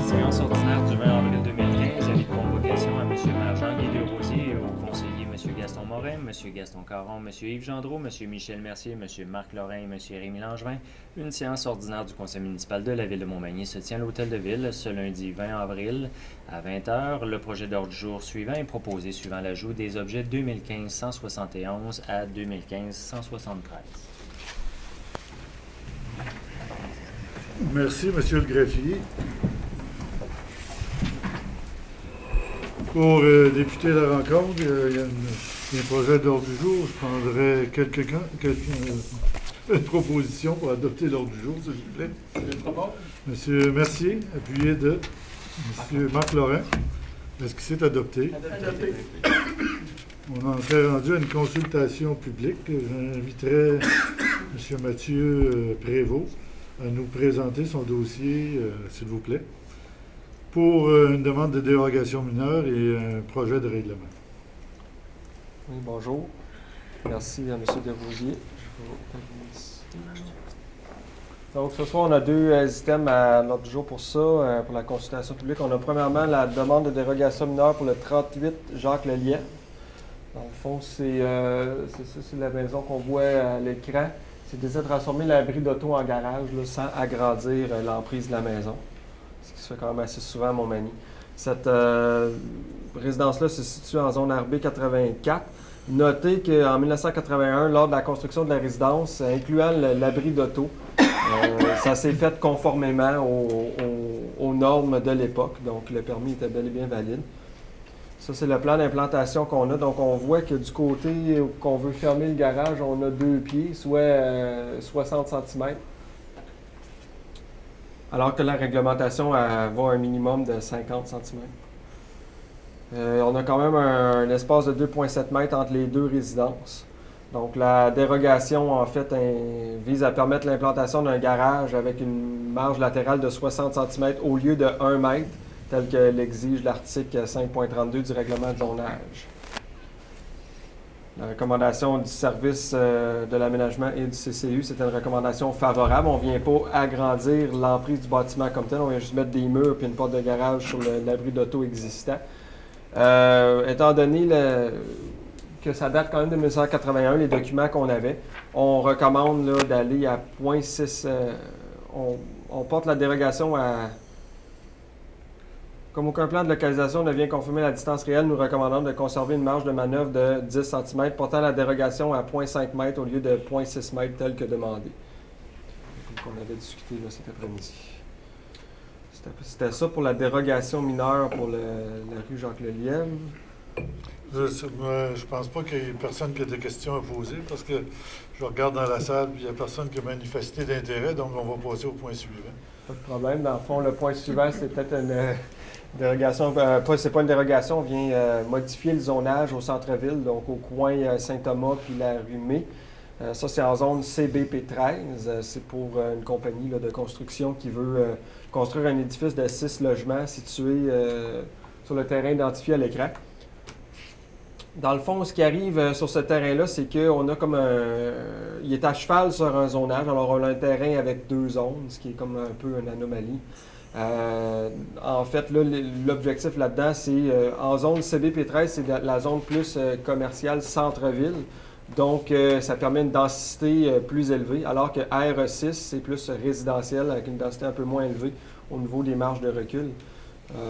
Séance ordinaire du 20 avril 2015, avis de convocation à M. maire Jean-Guy Desrosiers et aux conseillers M. Gaston Morin, M. Gaston Caron, M. Yves Gendreau, M. Michel Mercier, M. Marc Lorrain et M. Rémy Langevin. Une séance ordinaire du conseil municipal de la ville de Montmagny se tient à l'hôtel de ville ce lundi 20 avril à 20h. Le projet d'ordre du jour suivant est proposé suivant l'ajout des objets 2015-171 à 2015-173. Merci, Monsieur le greffier. Pour débuter la rencontre, il y a un projet d'ordre du jour. Je prendrai une proposition pour adopter l'ordre du jour, s'il vous plaît. Monsieur Mercier, appuyé de Monsieur Marc Lorrain. Est-ce que c'est adopté? Adopté. On en serait rendu à une consultation publique. J'inviterai Monsieur Mathieu Prévost à nous présenter son dossier, s'il vous plaît, pour une demande de dérogation mineure et un projet de règlement. Oui, bonjour. Merci à M. Desrosiers. Donc, ce soir, on a deux items à l'ordre du jour pour ça, pour la consultation publique. On a premièrement la demande de dérogation mineure pour le 38 Jacques Lelièvre. Dans le fond, c'est la maison qu'on voit à l'écran. C'est d'essayer de transformer l'abri d'auto en garage là, sans agrandir l'emprise de la maison. Ce qui se fait quand même assez souvent à Montmagny. Cette résidence-là se situe en zone RB 84. Notez qu'en 1981, lors de la construction de la résidence, incluant l'abri d'auto, ça s'est fait conformément aux normes de l'époque. Donc, le permis était bel et bien valide. Ça, c'est le plan d'implantation qu'on a. Donc, on voit que du côté qu'on veut fermer le garage, on a 2 pieds, soit 60 cm. Alors que la réglementation va un minimum de 50 cm. On a quand même un espace de 2,7 mètres entre les deux résidences. Donc, la dérogation, en fait, vise à permettre l'implantation d'un garage avec une marge latérale de 60 cm au lieu de 1 mètre, tel que l'exige l'article 5.32 du règlement de zonage. La recommandation du service de l'aménagement et du CCU, c'est une recommandation favorable. On ne vient pas agrandir l'emprise du bâtiment comme tel, on vient juste mettre des murs et une porte de garage sur l'abri d'auto existant. Étant donné que ça date quand même de 1981, les documents qu'on avait, on recommande là, d'aller à 0,6. On porte la dérogation à... Comme aucun plan de localisation ne vient confirmer la distance réelle, nous recommandons de conserver une marge de manœuvre de 10 cm, portant la dérogation à 0,5 m au lieu de 0,6 m tel que demandé. Comme on avait discuté là, cet après-midi. C'était ça pour la dérogation mineure pour la rue Jacques-Lelièvre. Je pense pas qu'il y ait personne qui a des questions à poser parce que je regarde dans la salle et il n'y a personne qui a manifesté d'intérêt, donc on va passer au point suivant. Pas de problème. Dans le fond, le point suivant, c'est peut-être une dérogation. C'est pas une dérogation, on vient modifier le zonage au centre-ville, donc au coin Saint-Thomas puis la rue Mai. Ça, c'est en zone CBP13. C'est pour une compagnie là, de construction qui veut construire un édifice de 6 logements situé sur le terrain identifié à l'écran. Dans le fond, ce qui arrive sur ce terrain-là, c'est qu'on a comme il est à cheval sur un zonage. Alors, on a un terrain avec 2 zones, ce qui est comme un peu une anomalie. En fait, là, l'objectif là-dedans, c'est en zone CBP13, c'est la zone plus commerciale centre-ville. Donc, ça permet une densité plus élevée, alors que R6, c'est plus résidentiel, avec une densité un peu moins élevée au niveau des marges de recul.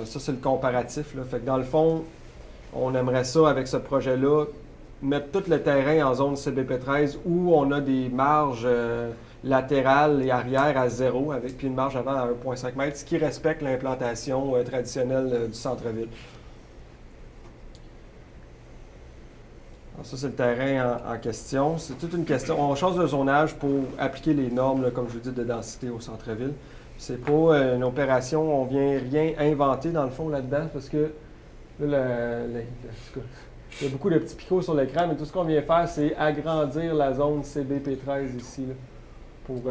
Ça, c'est le comparatif, là. Fait que dans le fond, on aimerait ça, avec ce projet-là, mettre tout le terrain en zone CBP13 où on a des marges latérales et arrière à 0, avec puis une marge avant à 1,5 m, ce qui respecte l'implantation traditionnelle du centre-ville. Alors ça, c'est le terrain en question. C'est toute une question. On change de zonage pour appliquer les normes, là, comme je vous dis, de densité au centre-ville. C'est pas une opération, on vient rien inventer dans le fond là-dedans, parce que là, Il y a beaucoup de petits picots sur l'écran, mais tout ce qu'on vient faire, c'est agrandir la zone CBP13 ici, là, pour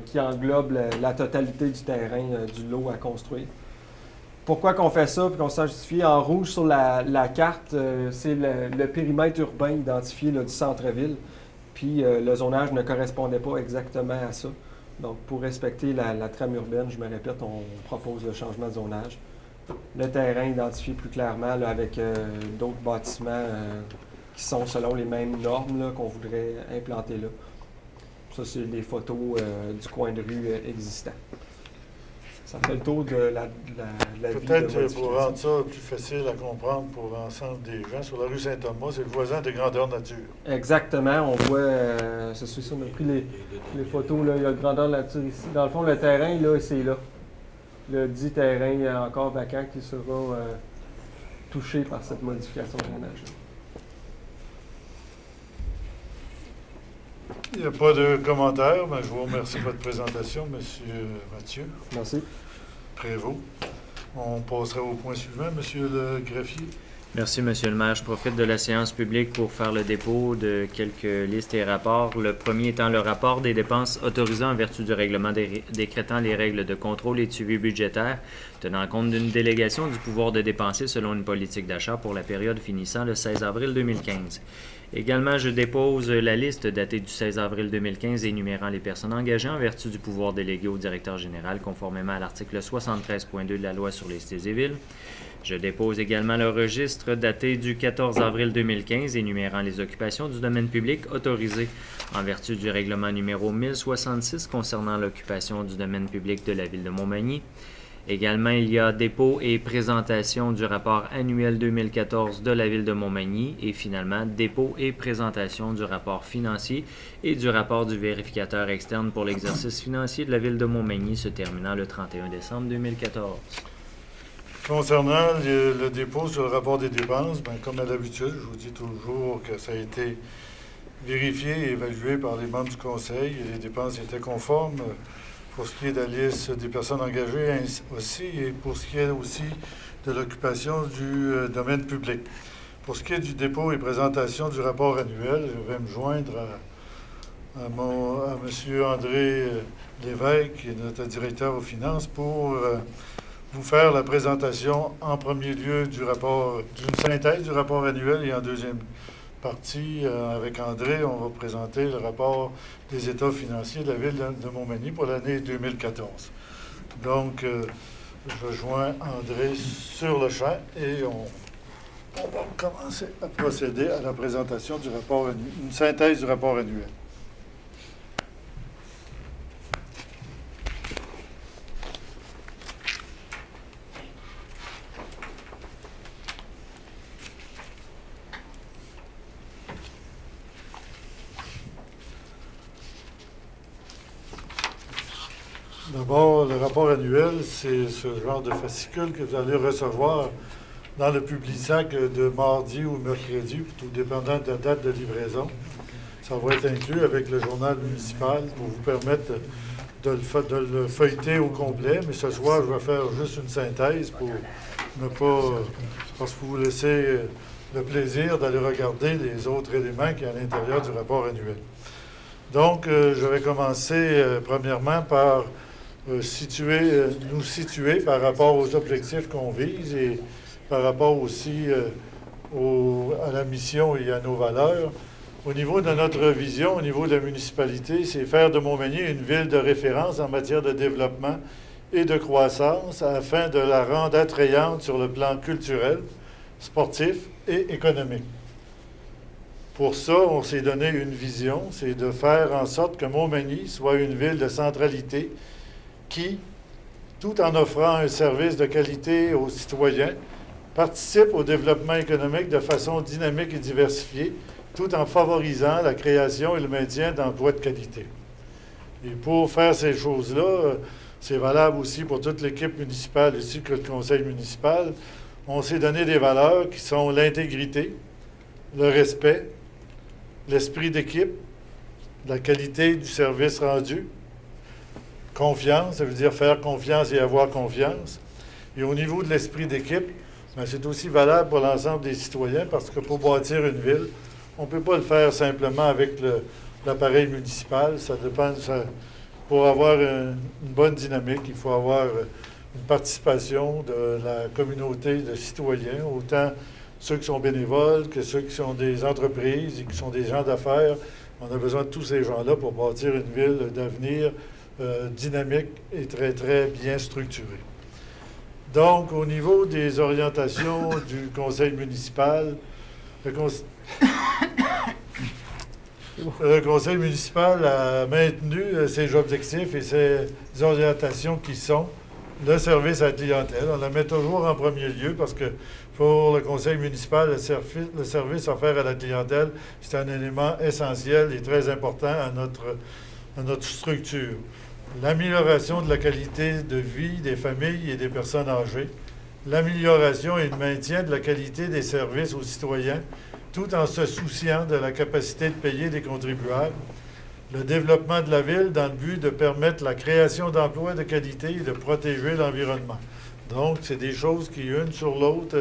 qui englobe la totalité du terrain du lot à construire. Pourquoi qu'on fait ça, puis qu'on s'en justifie? En rouge sur la carte, c'est le périmètre urbain identifié là, du centre-ville. Puis le zonage ne correspondait pas exactement à ça. Donc, pour respecter la trame urbaine, je me répète, on propose le changement de zonage. Le terrain identifié plus clairement là, avec d'autres bâtiments qui sont selon les mêmes normes là, qu'on voudrait implanter là. Ça, c'est les photos du coin de rue existant. Ça fait le tour de la vie de Peut-être pour rendre ça plus facile à comprendre pour l'ensemble des gens, sur la rue Saint-Thomas, c'est le voisin de grandeur nature. Exactement. On voit, c'est sûr, on a pris les photos, là, il y a le grandeur nature ici. Dans le fond, le terrain, là, c'est là. Le dit terrain encore vacant qui sera touché par cette modification de zonage. Il n'y a pas de commentaires, mais je vous remercie de votre présentation, M. Mathieu. Merci. Prévost. On passera au point suivant, M. le greffier. Merci, Monsieur le maire. Je profite de la séance publique pour faire le dépôt de quelques listes et rapports. Le premier étant le rapport des dépenses autorisées en vertu du règlement décrétant les règles de contrôle et de suivi budgétaire, tenant compte d'une délégation du pouvoir de dépenser selon une politique d'achat pour la période finissant le 16 avril 2015. Également, je dépose la liste datée du 16 avril 2015 énumérant les personnes engagées en vertu du pouvoir délégué au directeur général conformément à l'article 73.2 de la loi sur les cités et villes. Je dépose également le registre daté du 14 avril 2015 énumérant les occupations du domaine public autorisées en vertu du règlement numéro 1066 concernant l'occupation du domaine public de la ville de Montmagny. Également, il y a dépôt et présentation du rapport annuel 2014 de la ville de Montmagny et finalement dépôt et présentation du rapport financier et du rapport du vérificateur externe pour l'exercice financier de la ville de Montmagny se terminant le 31 décembre 2014. Concernant le dépôt sur le rapport des dépenses, bien, comme à l'habitude, je vous dis toujours que ça a été vérifié et évalué par les membres du conseil et les dépenses étaient conformes. Pour ce qui est de la liste des personnes engagées aussi, et pour ce qui est aussi de l'occupation du domaine public. Pour ce qui est du dépôt et présentation du rapport annuel, je vais me joindre à M. André Lévesque, qui est notre directeur aux finances, pour vous faire la présentation en premier lieu du rapport, d'une synthèse du rapport annuel et en deuxième partie, avec André, on va présenter le rapport des états financiers de la ville de Montmagny pour l'année 2014. Donc, je rejoins André sur le champ et on va commencer à procéder à la présentation du rapport annuel, une synthèse du rapport annuel. D'abord, le rapport annuel, c'est ce genre de fascicule que vous allez recevoir dans le Publisac de mardi ou mercredi, tout dépendant de la date de livraison. Ça va être inclus avec le journal municipal pour vous permettre de le feuilleter au complet. Mais ce soir, je vais faire juste une synthèse pour ne pas... parce que vous laissez le plaisir d'aller regarder les autres éléments qui sont à l'intérieur du rapport annuel. Donc, je vais commencer premièrement par... nous situer par rapport aux objectifs qu'on vise et par rapport aussi à la mission et à nos valeurs. Au niveau de notre vision, au niveau de la municipalité, c'est faire de Montmagny une ville de référence en matière de développement et de croissance afin de la rendre attrayante sur le plan culturel, sportif et économique. Pour ça, on s'est donné une vision, c'est de faire en sorte que Montmagny soit une ville de centralité qui, tout en offrant un service de qualité aux citoyens, participe au développement économique de façon dynamique et diversifiée, tout en favorisant la création et le maintien d'emplois de qualité. Et pour faire ces choses-là, c'est valable aussi pour toute l'équipe municipale, ainsi que le conseil municipal. On s'est donné des valeurs qui sont l'intégrité, le respect, l'esprit d'équipe, la qualité du service rendu, confiance, ça veut dire faire confiance et avoir confiance. Et au niveau de l'esprit d'équipe, mais c'est aussi valable pour l'ensemble des citoyens parce que pour bâtir une ville, on ne peut pas le faire simplement avec l'appareil municipal. Ça dépend, pour avoir une bonne dynamique, il faut avoir une participation de la communauté de citoyens, autant ceux qui sont bénévoles que ceux qui sont des entreprises et qui sont des gens d'affaires. On a besoin de tous ces gens-là pour bâtir une ville d'avenir dynamique et très, très bien structurée. Donc, au niveau des orientations du conseil municipal, le conseil municipal a maintenu ses objectifs et ses orientations qui sont le service à la clientèle. On la met toujours en premier lieu parce que pour le conseil municipal, le service offert à la clientèle, c'est un élément essentiel et très important à notre structure. L'amélioration de la qualité de vie des familles et des personnes âgées, l'amélioration et le maintien de la qualité des services aux citoyens, tout en se souciant de la capacité de payer des contribuables, le développement de la ville dans le but de permettre la création d'emplois de qualité et de protéger l'environnement. Donc, c'est des choses qui, une sur l'autre,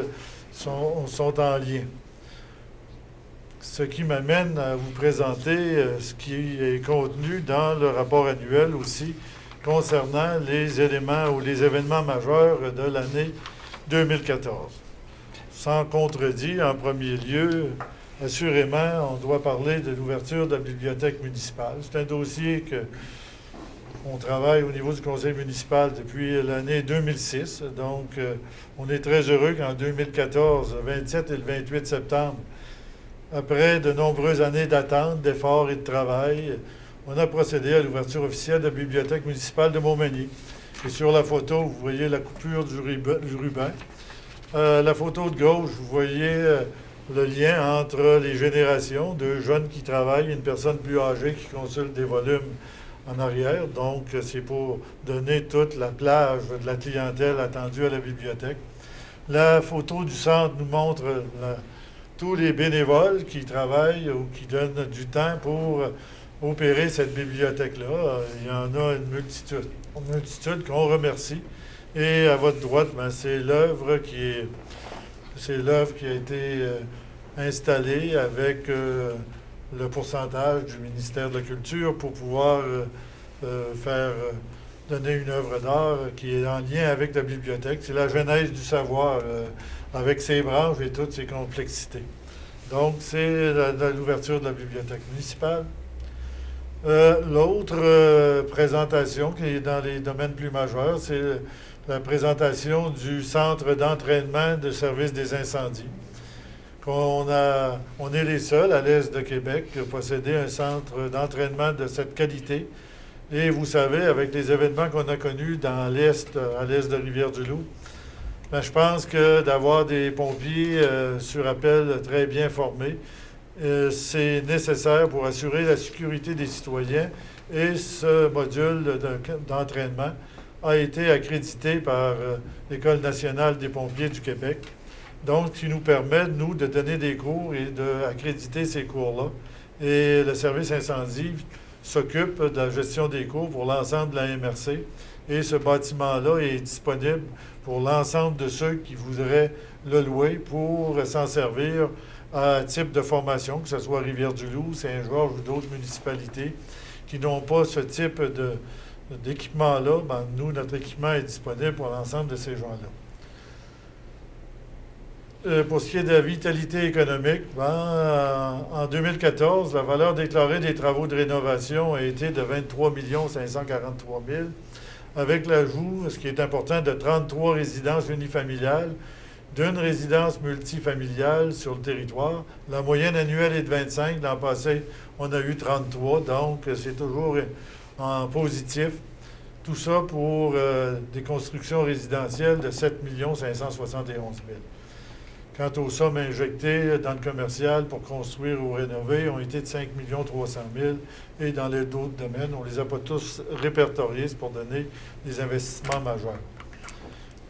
sont en lien. Ce qui m'amène à vous présenter ce qui est contenu dans le rapport annuel aussi concernant les éléments ou les événements majeurs de l'année 2014. Sans contredit, en premier lieu, assurément, on doit parler de l'ouverture de la bibliothèque municipale. C'est un dossier qu'on travaille au niveau du conseil municipal depuis l'année 2006. Donc, on est très heureux qu'en 2014, le 27 et le 28 septembre, après de nombreuses années d'attente, d'efforts et de travail, on a procédé à l'ouverture officielle de la bibliothèque municipale de Montmagny. Et sur la photo, vous voyez la coupure du ruban. La photo de gauche, vous voyez le lien entre les générations, deux jeunes qui travaillent, une personne plus âgée qui consulte des volumes en arrière. Donc, c'est pour donner toute la plage de la clientèle attendue à la bibliothèque. La photo du centre nous montre tous les bénévoles qui travaillent ou qui donnent du temps pour opérer cette bibliothèque-là. Il y en a une multitude qu'on remercie. Et à votre droite, c'est l'œuvre qui a été installée avec le pourcentage du ministère de la Culture pour pouvoir donner une œuvre d'art qui est en lien avec la bibliothèque. C'est la genèse du savoir avec ses branches et toutes ses complexités. Donc, c'est l'ouverture de la bibliothèque municipale. L'autre présentation qui est dans les domaines plus majeurs, c'est la présentation du centre d'entraînement de service des incendies. On est les seuls à l'est de Québec à posséder un centre d'entraînement de cette qualité. Et vous savez, avec les événements qu'on a connus dans l'est, à l'est de Rivière-du-Loup, je pense que d'avoir des pompiers sur appel très bien formés, c'est nécessaire pour assurer la sécurité des citoyens. Et ce module d'entraînement a été accrédité par l'École nationale des pompiers du Québec. Donc, ce qui nous permet, nous, de donner des cours et d'accréditer ces cours-là. Et le service incendie s'occupe de la gestion des cours pour l'ensemble de la MRC. Et ce bâtiment-là est disponible pour l'ensemble de ceux qui voudraient le louer pour s'en servir à type de formation, que ce soit Rivière-du-Loup, Saint-Georges ou d'autres municipalités qui n'ont pas ce type d'équipement-là. Nous, notre équipement est disponible pour l'ensemble de ces gens-là. Pour ce qui est de la vitalité économique, en 2014, la valeur déclarée des travaux de rénovation a été de 23 543 000, avec l'ajout, ce qui est important, de 33 résidences unifamiliales, d'une résidence multifamiliale sur le territoire. La moyenne annuelle est de 25. L'an passé, on a eu 33, donc c'est toujours en positif. Tout ça pour des constructions résidentielles de 7 571 000. Quant aux sommes injectées dans le commercial pour construire ou rénover, ont été de 5 300 000. Et dans les d'autres domaines, on ne les a pas tous répertoriés pour donner des investissements majeurs.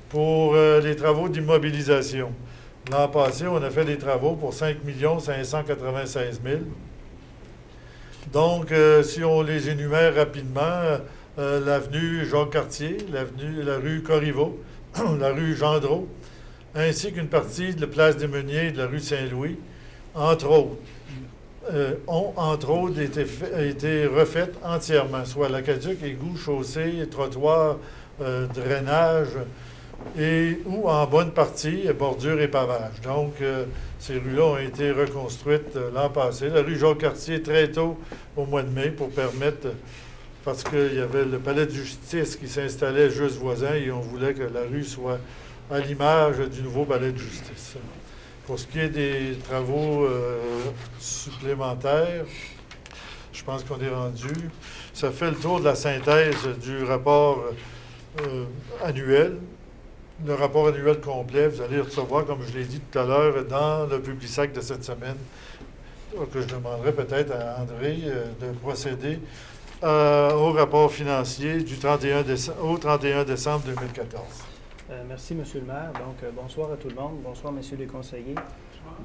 Pour les travaux d'immobilisation, l'an passé, on a fait des travaux pour 5 596 000. Donc, si on les énumère rapidement, l'avenue Jacques-Cartier, la rue Corriveau, la rue Gendreau, ainsi qu'une partie de la place des Meuniers et de la rue Saint-Louis, entre autres, ont, entre autres, été refaites entièrement, soit l'aqueduc, égouts, chaussées, trottoirs, drainage, et ou en bonne partie, bordure et pavage. Donc, ces rues-là ont été reconstruites l'an passé. La rue Jacques-Cartier, très tôt, au mois de mai, pour permettre, parce qu'il y avait le palais de justice qui s'installait juste voisin, et on voulait que la rue soit à l'image du nouveau palais de justice. Pour ce qui est des travaux supplémentaires, je pense qu'on est rendu. Ça fait le tour de la synthèse du rapport annuel. Le rapport annuel complet, vous allez le recevoir, comme je l'ai dit tout à l'heure, dans le Publisac de cette semaine, que je demanderai peut-être à André de procéder au rapport financier du 31 au 31 décembre 2014. Merci, M. le maire. Donc, bonsoir à tout le monde. Bonsoir, messieurs les conseillers.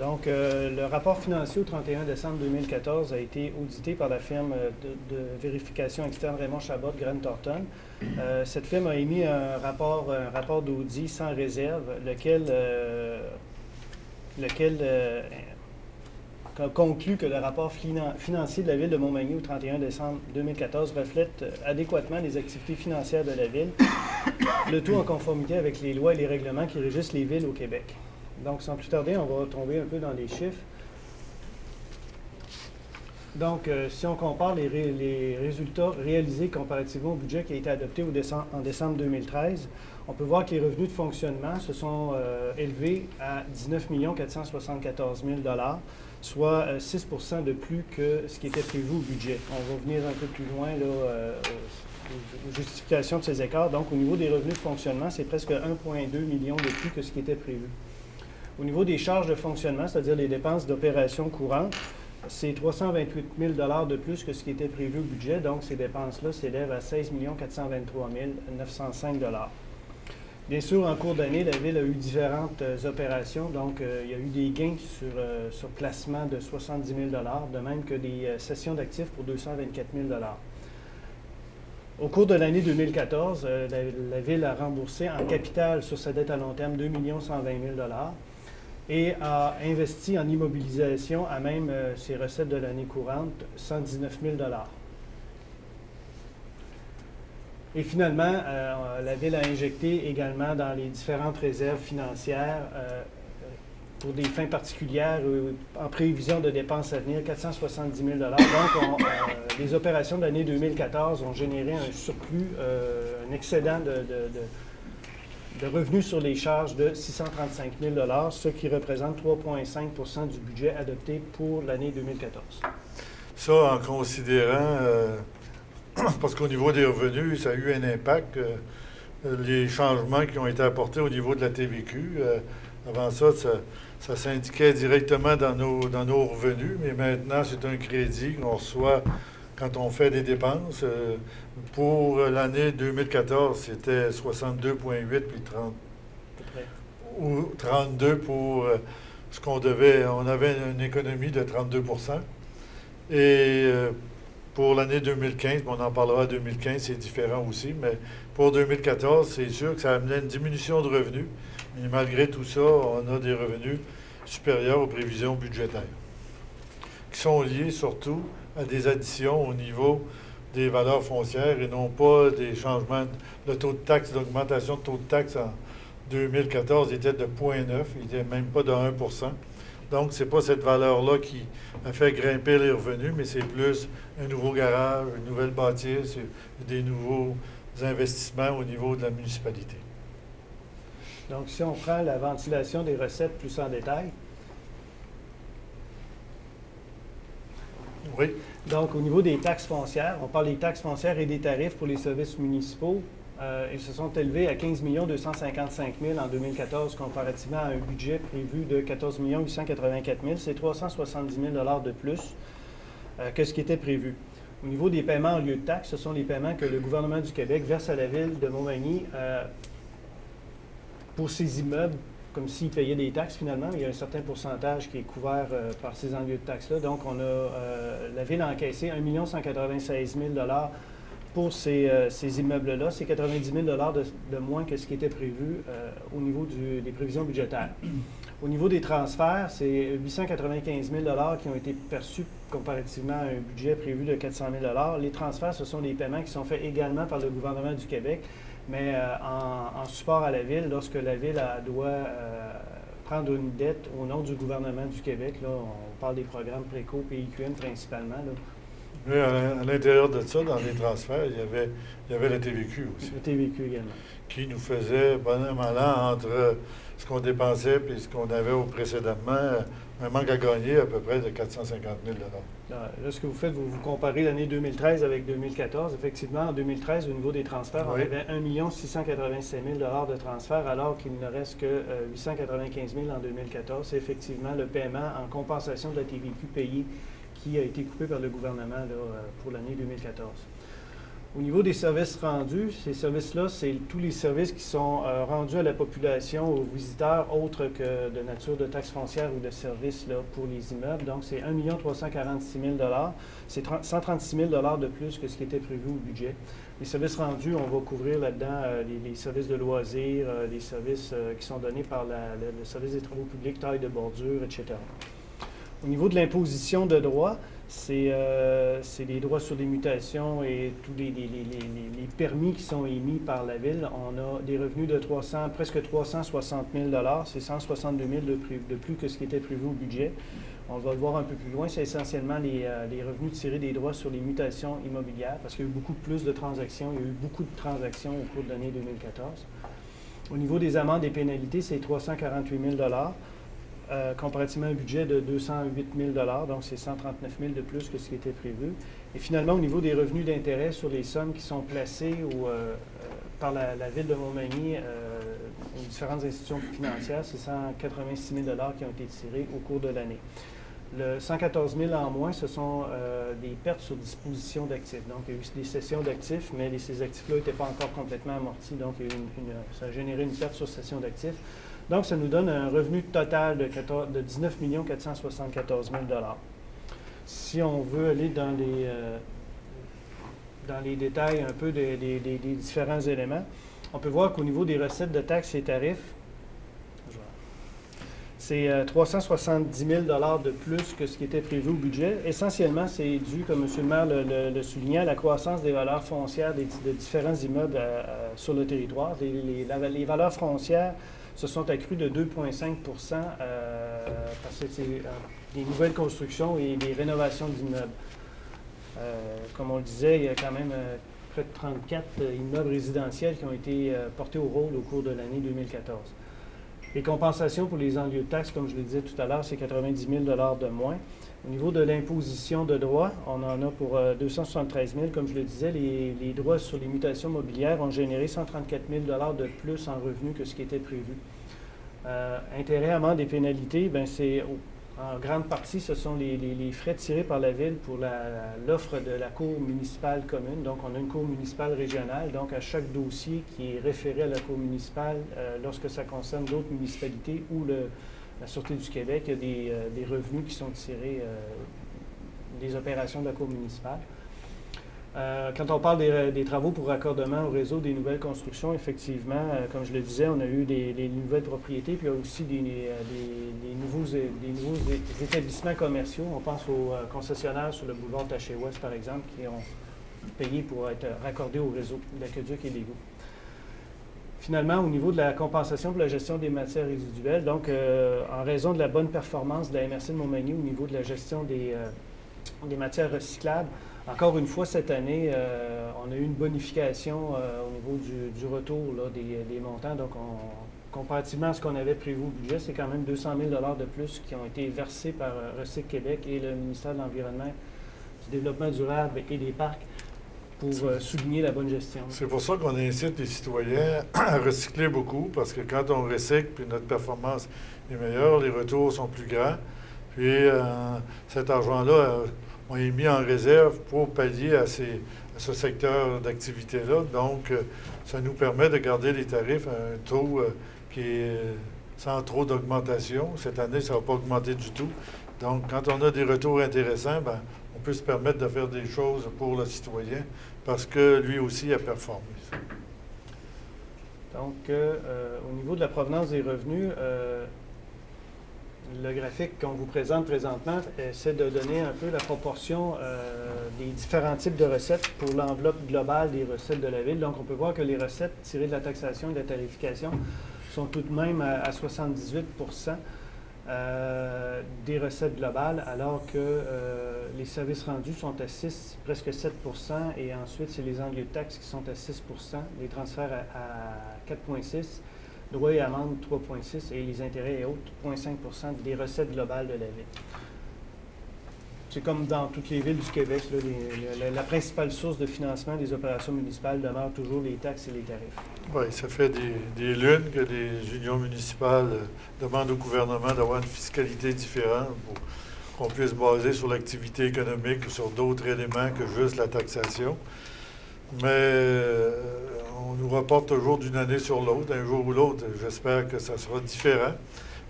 Donc, le rapport financier au 31 décembre 2014 a été audité par la firme de vérification externe Raymond Chabot Grant Thornton. Cette firme a émis un rapport d'audit sans réserve, lequel conclut que le rapport financier de la Ville de Montmagny au 31 décembre 2014 reflète adéquatement les activités financières de la Ville, le tout en conformité avec les lois et les règlements qui régissent les villes au Québec. Donc, sans plus tarder, on va tomber un peu dans les chiffres. Donc, si on compare les résultats réalisés comparativement au budget qui a été adopté en décembre 2013, on peut voir que les revenus de fonctionnement se sont élevés à 19 474 000 $, soit 6 % de plus que ce qui était prévu au budget. On va venir un peu plus loin là, aux justifications de ces écarts. Donc, au niveau des revenus de fonctionnement, c'est presque 1,2 million de plus que ce qui était prévu. Au niveau des charges de fonctionnement, c'est-à-dire les dépenses d'opération courantes, c'est 328 000 $ de plus que ce qui était prévu au budget. Donc, ces dépenses-là s'élèvent à 16 423 905 $. Bien sûr, en cours d'année, la Ville a eu différentes opérations. Donc, il y a eu des gains sur placement de 70 000 $, de même que des cessions d'actifs pour 224 000 $. Au cours de l'année 2014, la Ville a remboursé en capital sur sa dette à long terme 2 120 000 $ et a investi en immobilisation à même ses recettes de l'année courante, 119 000 $. Et finalement, la Ville a injecté également dans les différentes réserves financières pour des fins particulières en prévision de dépenses à venir, 470 000 $. Donc, les opérations de l'année 2014 ont généré un surplus, un excédent de revenus sur les charges de 635 000 $, ce qui représente 3,5 % du budget adopté pour l'année 2014. Ça, en considérant, parce qu'au niveau des revenus, ça a eu un impact, les changements qui ont été apportés au niveau de la TVQ. Avant ça, ça s'indiquait directement dans nos revenus, mais maintenant, c'est un crédit qu'on reçoit quand on fait des dépenses. Pour l'année 2014, c'était 62,8 puis 30 ou 32 pour ce qu'on devait. On avait une économie de 32 %. Et pour l'année 2015, on en parlera en 2015, c'est différent aussi, mais pour 2014, c'est sûr que ça amenait une diminution de revenus. Mais malgré tout ça, on a des revenus supérieurs aux prévisions budgétaires, qui sont liés surtout à des additions au niveau des valeurs foncières et non pas des changements. Le taux de taxe, l'augmentation de taux de taxe en 2014 était de 0,9, il n'était même pas de 1 %. Donc, ce n'est pas cette valeur-là qui a fait grimper les revenus, mais c'est plus un nouveau garage, une nouvelle bâtisse, des nouveaux investissements au niveau de la municipalité. Donc, si on prend la ventilation des recettes plus en détail. Oui. Donc, au niveau des taxes foncières, on parle des taxes foncières et des tarifs pour les services municipaux. Ils se sont élevés à 15 255 000 en 2014, comparativement à un budget prévu de 14 884 000. C'est 370 000 $ de plus que ce qui était prévu. Au niveau des paiements en lieu de taxes, ce sont les paiements que le gouvernement du Québec verse à la Ville de Montmagny pour ses immeubles, comme s'ils payaient des taxes finalement. Il y a un certain pourcentage qui est couvert par ces enlieux de taxes-là. Donc, la Ville a encaissé 1 196 000 $ pour ces immeubles-là, c'est 90 000 de moins que ce qui était prévu au niveau des prévisions budgétaires. Au niveau des transferts, c'est 895 000 qui ont été perçus comparativement à un budget prévu de 400 000 Les transferts, ce sont des paiements qui sont faits également par le gouvernement du Québec, mais en support à la Ville, lorsque la Ville doit prendre une dette au nom du gouvernement du Québec. Là, on parle des programmes Préco, PIQM principalement. Là. Mais à l'intérieur de ça, dans les transferts, il y avait le TVQ aussi. Le TVQ également. Qui nous faisait, bon an, mal an, entre ce qu'on dépensait et ce qu'on avait précédemment, un manque à gagner à peu près de 450 000 Là, ce que vous faites, vous comparez l'année 2013 avec 2014. Effectivement, en 2013, au niveau des transferts, oui. On avait 1 687 000 de transferts, alors qu'il ne reste que 895 000 en 2014. C'est effectivement le paiement en compensation de la TVQ payée qui a été coupé par le gouvernement là, pour l'année 2014. Au niveau des services rendus, ces services-là, c'est tous les services qui sont rendus à la population, aux visiteurs, autres que de nature de taxes foncières ou de services là, pour les immeubles. Donc, c'est 1 346 000 c'est 136 000 de plus que ce qui était prévu au budget. Les services rendus, on va couvrir là-dedans les services de loisirs, les services qui sont donnés par le service des travaux publics, taille de bordure, etc. Au niveau de l'imposition de droits, c'est les droits sur les mutations et tous les permis qui sont émis par la Ville. On a des revenus de presque 360 000 c'est 162 000 de plus que ce qui était prévu au budget. On va le voir un peu plus loin, c'est essentiellement les revenus tirés des droits sur les mutations immobilières, parce qu'il y a eu beaucoup plus de transactions, il y a eu beaucoup de transactions au cours de l'année 2014. Au niveau des amendes et pénalités, c'est 348 000 comparativement à un budget de 208 000 donc c'est 139 000 de plus que ce qui était prévu. Et finalement, au niveau des revenus d'intérêt sur les sommes qui sont placées par la Ville de Montmagny aux différentes institutions financières, c'est 186 000 qui ont été tirés au cours de l'année. Le 114 000 en moins, ce sont des pertes sur disposition d'actifs. Donc, il y a eu des cessions d'actifs, mais ces actifs-là n'étaient pas encore complètement amortis, donc ça a généré une perte sur cession d'actifs. Donc, ça nous donne un revenu total de 19 474 000 Si on veut aller dans les détails un peu des différents éléments, on peut voir qu'au niveau des recettes de taxes et tarifs, c'est 370 000 de plus que ce qui était prévu au budget. Essentiellement, c'est dû, comme M. le maire le soulignait, à la croissance des valeurs foncières de différents immeubles sur le territoire. Les valeurs foncières se sont accrues de 2,5 parce que c'est des nouvelles constructions et des rénovations d'immeubles. Comme on le disait, il y a quand même près de 34 immeubles résidentiels qui ont été portés au rôle au cours de l'année 2014. Les compensations pour les enlieux de taxes, comme je le disais tout à l'heure, c'est 90 000 de moins. Au niveau de l'imposition de droits, on en a pour 273 000. Comme je le disais, les droits sur les mutations mobilières ont généré 134 000 de plus en revenus que ce qui était prévu. Intérêts, amendes et pénalités, c'est en grande partie, ce sont les frais tirés par la Ville pour l'offre de la Cour municipale commune. Donc, on a une Cour municipale régionale. Donc, à chaque dossier qui est référé à la Cour municipale, lorsque ça concerne d'autres municipalités ou la Sûreté du Québec, il y a des revenus qui sont tirés des opérations de la Cour municipale. Quand on parle des travaux pour raccordement au réseau des nouvelles constructions, effectivement, comme je le disais, on a eu des nouvelles propriétés, puis il y a aussi des nouveaux établissements commerciaux. On pense aux concessionnaires sur le boulevard Taché-Ouest, par exemple, qui ont payé pour être raccordés au réseau d'aqueduc et d'égouts. Finalement, au niveau de la compensation pour la gestion des matières résiduelles, donc en raison de la bonne performance de la MRC de Montmagny au niveau de la gestion des matières recyclables, encore une fois, cette année, on a eu une bonification au niveau du retour là, des montants. Donc, comparativement à ce qu'on avait prévu au budget, c'est quand même 200 000 de plus qui ont été versés par Recyc Québec et le ministère de l'Environnement, du Développement durable et des Parcs pour souligner la bonne gestion. C'est pour ça qu'on incite les citoyens à recycler beaucoup, parce que quand on recycle, puis notre performance est meilleure, les retours sont plus grands. Puis cet argent-là, on est mis en réserve pour pallier à ce secteur d'activité-là. Donc, ça nous permet de garder les tarifs à un taux qui est sans trop d'augmentation. Cette année, ça ne va pas augmenter du tout. Donc, quand on a des retours intéressants, on peut se permettre de faire des choses pour le citoyen parce que lui aussi a performé. Donc, au niveau de la provenance des revenus, le graphique qu'on vous présente présentement essaie de donner un peu la proportion des différents types de recettes pour l'enveloppe globale des recettes de la Ville. Donc, on peut voir que les recettes tirées de la taxation et de la tarification sont tout de même à 78 des recettes globales, alors que les services rendus sont à presque 7 et ensuite, c'est les enlevis de taxes qui sont à 6 les transferts à 4,6 droits et amendes 3,6 et les intérêts et autres 0,5 des recettes globales de la Ville. C'est comme dans toutes les villes du Québec, là, la principale source de financement des opérations municipales demeure toujours les taxes et les tarifs. Oui, ça fait des lunes que les unions municipales demandent au gouvernement d'avoir une fiscalité différente pour qu'on puisse baser sur l'activité économique ou sur d'autres éléments que juste la taxation. Mais on nous reporte toujours d'une année sur l'autre. Un jour ou l'autre, j'espère que ça sera différent.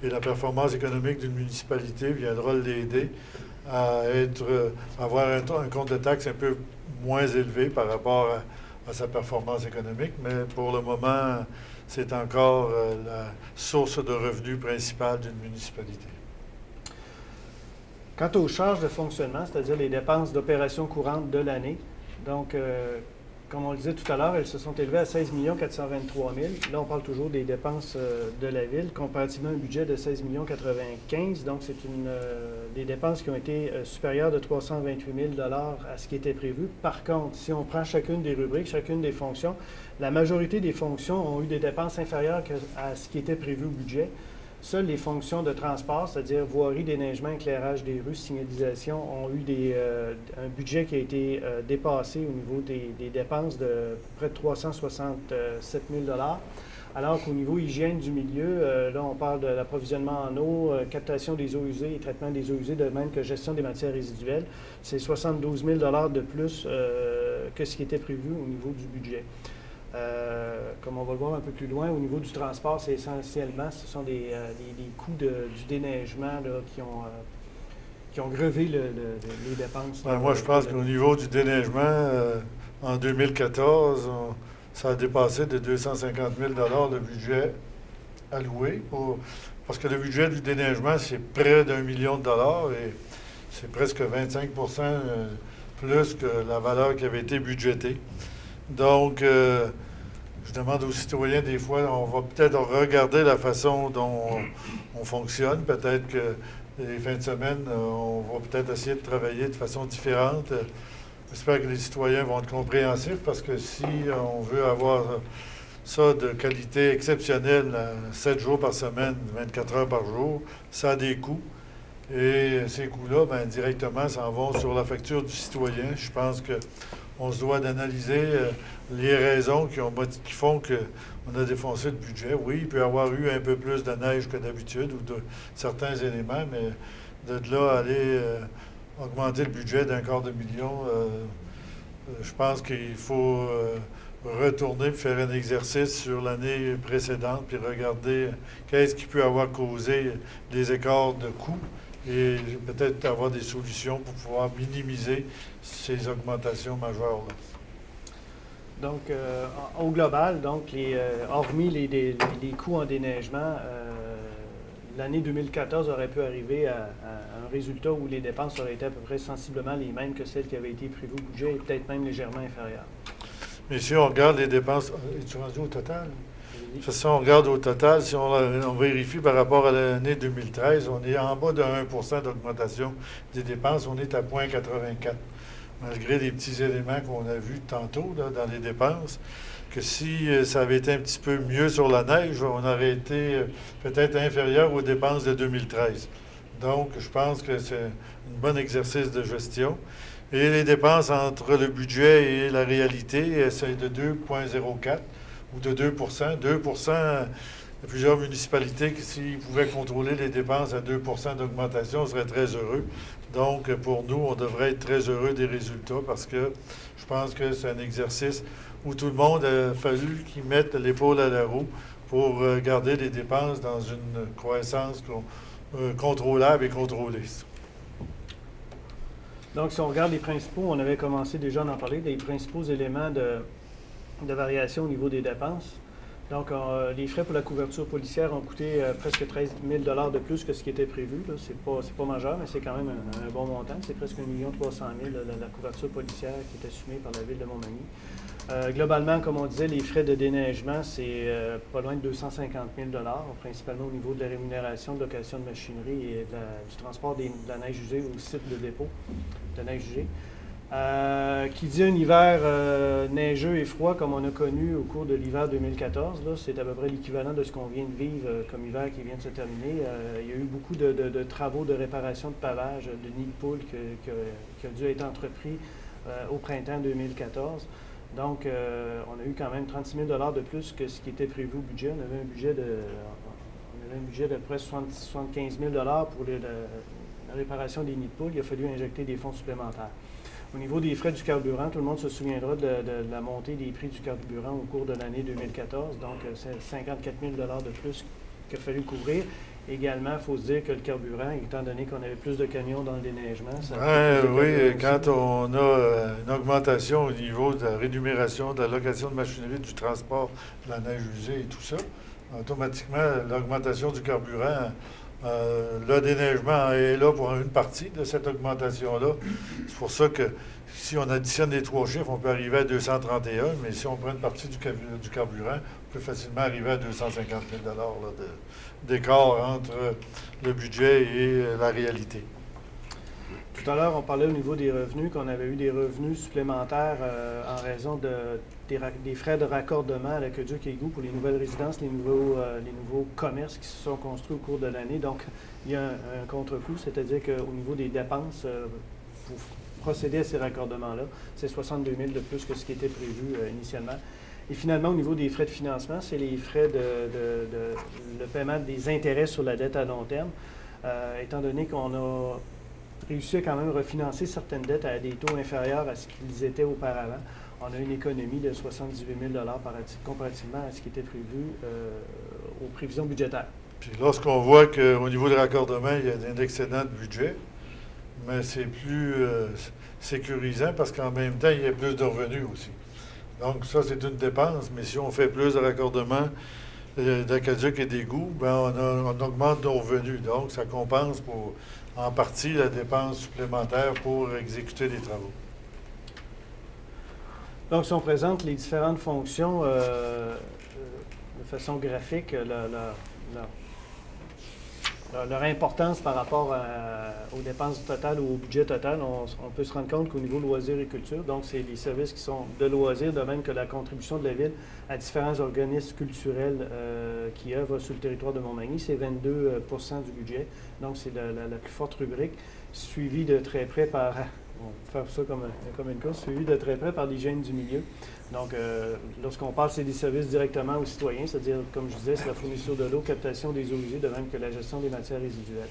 Et la performance économique d'une municipalité viendra l'aider à avoir un compte de taxes un peu moins élevé par rapport à sa performance économique. Mais pour le moment, c'est encore la source de revenus principale d'une municipalité. Quant aux charges de fonctionnement, c'est-à-dire les dépenses d'opérations courantes de l'année, donc, comme on le disait tout à l'heure, elles se sont élevées à 16 423 000. Là, on parle toujours des dépenses de la Ville, comparativement à un budget de 16 95 000. Donc, c'est des dépenses qui ont été supérieures de 328 000 à ce qui était prévu. Par contre, si on prend chacune des rubriques, chacune des fonctions, la majorité des fonctions ont eu des dépenses inférieures à ce qui était prévu au budget. Seules les fonctions de transport, c'est-à-dire voirie, déneigement, éclairage des rues, signalisation, ont eu un budget qui a été dépassé au niveau des dépenses de près de 367 000 alors qu'au niveau hygiène du milieu, là, on parle de l'approvisionnement en eau, captation des eaux usées et traitement des eaux usées, de même que gestion des matières résiduelles. C'est 72 000 de plus que ce qui était prévu au niveau du budget. Comme on va le voir un peu plus loin, au niveau du transport, c'est essentiellement, ce sont des coûts du déneigement là, qui ont grevé les dépenses. Moi, je pense qu'au niveau du déneigement, en 2014, ça a dépassé de 250 000 le budget alloué. Parce que le budget du déneigement, c'est près d'1 million de dollars et c'est presque 25 plus que la valeur qui avait été budgétée. Donc, je demande aux citoyens, des fois, on va peut-être regarder la façon dont on fonctionne. Peut-être que les fins de semaine, on va peut-être essayer de travailler de façon différente. J'espère que les citoyens vont être compréhensifs parce que si on veut avoir ça de qualité exceptionnelle, 7 jours par semaine, 24 heures par jour, ça a des coûts. Et ces coûts-là, bien, directement, s'en vont sur la facture du citoyen. Je pense qu'on se doit d'analyser les raisons qui font qu'on a défoncé le budget. Oui, il peut y avoir eu un peu plus de neige que d'habitude ou de certains éléments, mais de là aller augmenter le budget d'250 000, je pense qu'il faut retourner et faire un exercice sur l'année précédente puis regarder qu'est-ce qui peut avoir causé des écarts de coûts et peut-être avoir des solutions pour pouvoir minimiser ces augmentations majeures-là. Donc, au global, donc hormis les coûts en déneigement, l'année 2014 aurait pu arriver à un résultat où les dépenses auraient été à peu près sensiblement les mêmes que celles qui avaient été prévues au budget et peut-être même légèrement inférieures. Mais si on regarde les dépenses, es-tu rendu au total? Si on regarde au total, si on vérifie par rapport à l'année 2013, on est en bas de 1 d'augmentation des dépenses, on est à 0,84. Malgré les petits éléments qu'on a vus tantôt là, dans les dépenses, que si ça avait été un petit peu mieux sur la neige, on aurait été peut-être inférieur aux dépenses de 2013. Donc, je pense que c'est un bon exercice de gestion. Et les dépenses entre le budget et la réalité, c'est de 2,04 ou de 2 2 il y a plusieurs municipalités qui, s'ils pouvaient contrôler les dépenses à 2 d'augmentation, seraient très heureux. Donc, pour nous, on devrait être très heureux des résultats parce que je pense que c'est un exercice où tout le monde a fallu qu'ils mettent l'épaule à la roue pour garder les dépenses dans une croissance contrôlable et contrôlée. Donc, si on regarde les principaux, on avait commencé déjà à en parler, les principaux éléments de variation au niveau des dépenses. Donc, les frais pour la couverture policière ont coûté presque 13 000 $ de plus que ce qui était prévu. Ce n'est pas majeur, mais c'est quand même un bon montant. C'est presque 1 300 000 la couverture policière qui est assumée par la Ville de Montmagny. Globalement, comme on disait, les frais de déneigement, c'est pas loin de 250 000 $, principalement au niveau de la rémunération de location de machinerie et du transport de la neige usée au site de dépôt de neige usée. Qui dit un hiver neigeux et froid comme on a connu au cours de l'hiver 2014, c'est à peu près l'équivalent de ce qu'on vient de vivre comme hiver qui vient de se terminer. Il y a eu beaucoup de travaux de réparation de pavage, de nids de poules qui a dû être entrepris au printemps 2014. Donc, on a eu quand même 36 000 $ de plus que ce qui était prévu au budget. On avait un budget de près de 75 000 $ pour la réparation des nids de poules. Il a fallu injecter des fonds supplémentaires. Au niveau des frais du carburant, tout le monde se souviendra de la montée des prix du carburant au cours de l'année 2014. Donc, c'est 54 000 $ de plus qu'il a fallu couvrir. Également, il faut se dire que le carburant, étant donné qu'on avait plus de camions dans le déneigement, ça oui, quand on a une augmentation au niveau de la rémunération, de la location de machinerie, du transport, de la neige usée et tout ça, automatiquement, l'augmentation du carburant, le déneigement est là pour une partie de cette augmentation-là. C'est pour ça que si on additionne les trois chiffres, on peut arriver à 231, mais si on prend une partie du carburant, on peut facilement arriver à 250 000 $ d'écart entre le budget et la réalité. Tout à l'heure, on parlait au niveau des revenus, qu'on avait eu des revenus supplémentaires en raison des frais de raccordement à l'aqueduc Égout pour les nouvelles résidences, les nouveaux commerces qui se sont construits au cours de l'année. Donc, il y a un contre-coup, c'est-à-dire qu'au niveau des dépenses, pour procéder à ces raccordements-là, c'est 62 000 $ de plus que ce qui était prévu initialement. Et finalement, au niveau des frais de financement, c'est les frais le paiement des intérêts sur la dette à long terme, étant donné qu'on a réussi à quand même refinancer certaines dettes à des taux inférieurs à ce qu'ils étaient auparavant. On a une économie de 78 000 $ comparativement à ce qui était prévu aux prévisions budgétaires. Puis lorsqu'on voit qu'au niveau du raccordement, il y a un excédent de budget, mais c'est plus sécurisant parce qu'en même temps, il y a plus de revenus aussi. Donc ça, c'est une dépense, mais si on fait plus de raccordements d'aqueduc et d'égouts, ben on augmente nos revenus. Donc, ça compense en partie la dépense supplémentaire pour exécuter les travaux. Donc, si on présente les différentes fonctions de façon graphique, leur importance par rapport aux dépenses totales ou au budget total, on peut se rendre compte qu'au niveau loisirs et culture, donc c'est les services qui sont de loisirs, de même que la contribution de la Ville à différents organismes culturels qui œuvrent sur le territoire de Montmagny, c'est 22 % du budget. Donc c'est la plus forte rubrique, suivie de très près par... On va faire ça comme une course, suivi de très près par l'hygiène du milieu. Donc, lorsqu'on parle, c'est des services directement aux citoyens, c'est-à-dire, comme je disais, c'est la fourniture de l'eau, captation des eaux usées, de même que la gestion des matières résiduelles.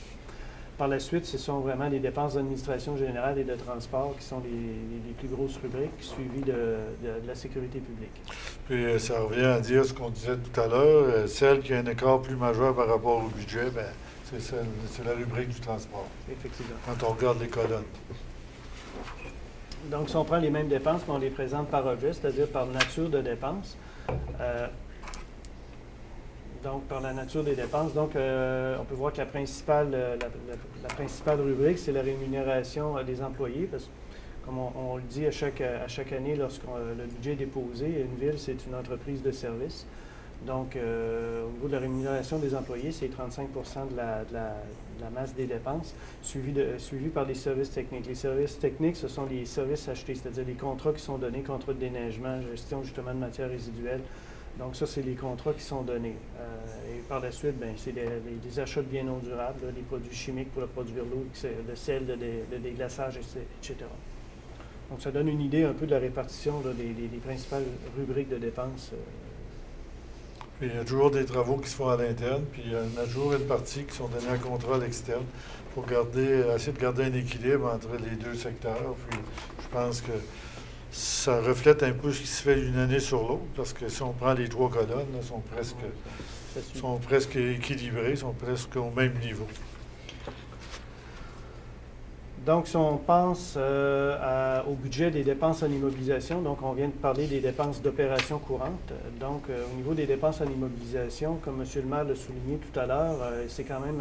Par la suite, ce sont vraiment les dépenses d'administration générale et de transport qui sont les plus grosses rubriques, suivies de la sécurité publique. Puis, ça revient à dire ce qu'on disait tout à l'heure, celle qui a un écart plus majeur par rapport au budget, bien, c'est la rubrique du transport. Effectivement. Quand on regarde les colonnes. Donc, si on prend les mêmes dépenses, mais on les présente par objet, c'est-à-dire par nature de dépenses. Donc, par la nature des dépenses. Donc, on peut voir que la principale rubrique, c'est la rémunération des employés. Parce que, comme on le dit à chaque année, lorsque le budget est déposé, une ville, c'est une entreprise de service. Donc, au niveau de la rémunération des employés, c'est 35 % de la masse des dépenses, suivi par les services techniques. Les services techniques, ce sont les services achetés, c'est-à-dire les contrats qui sont donnés, contrats de déneigement, gestion justement de matières résiduelles. Donc, ça, c'est les contrats qui sont donnés. Et par la suite, bien, c'est des achats de biens non durables, des produits chimiques pour le produire l'eau, de sel, de déglaçage, etc. Donc, ça donne une idée un peu de la répartition des principales rubriques de dépenses. Puis il y a toujours des travaux qui se font à l'interne, puis il y en a toujours une partie qui sont donnés à contrôle externe pour essayer de garder un équilibre entre les deux secteurs. Puis je pense que ça reflète un peu ce qui se fait d'une année sur l'autre, parce que si on prend les trois colonnes, là, sont presque équilibrées, sont presque au même niveau. Donc, si on pense au budget des dépenses en immobilisation, donc on vient de parler des dépenses d'opération courante. Donc, au niveau des dépenses en immobilisation, comme M. le maire l'a souligné tout à l'heure, c'est quand même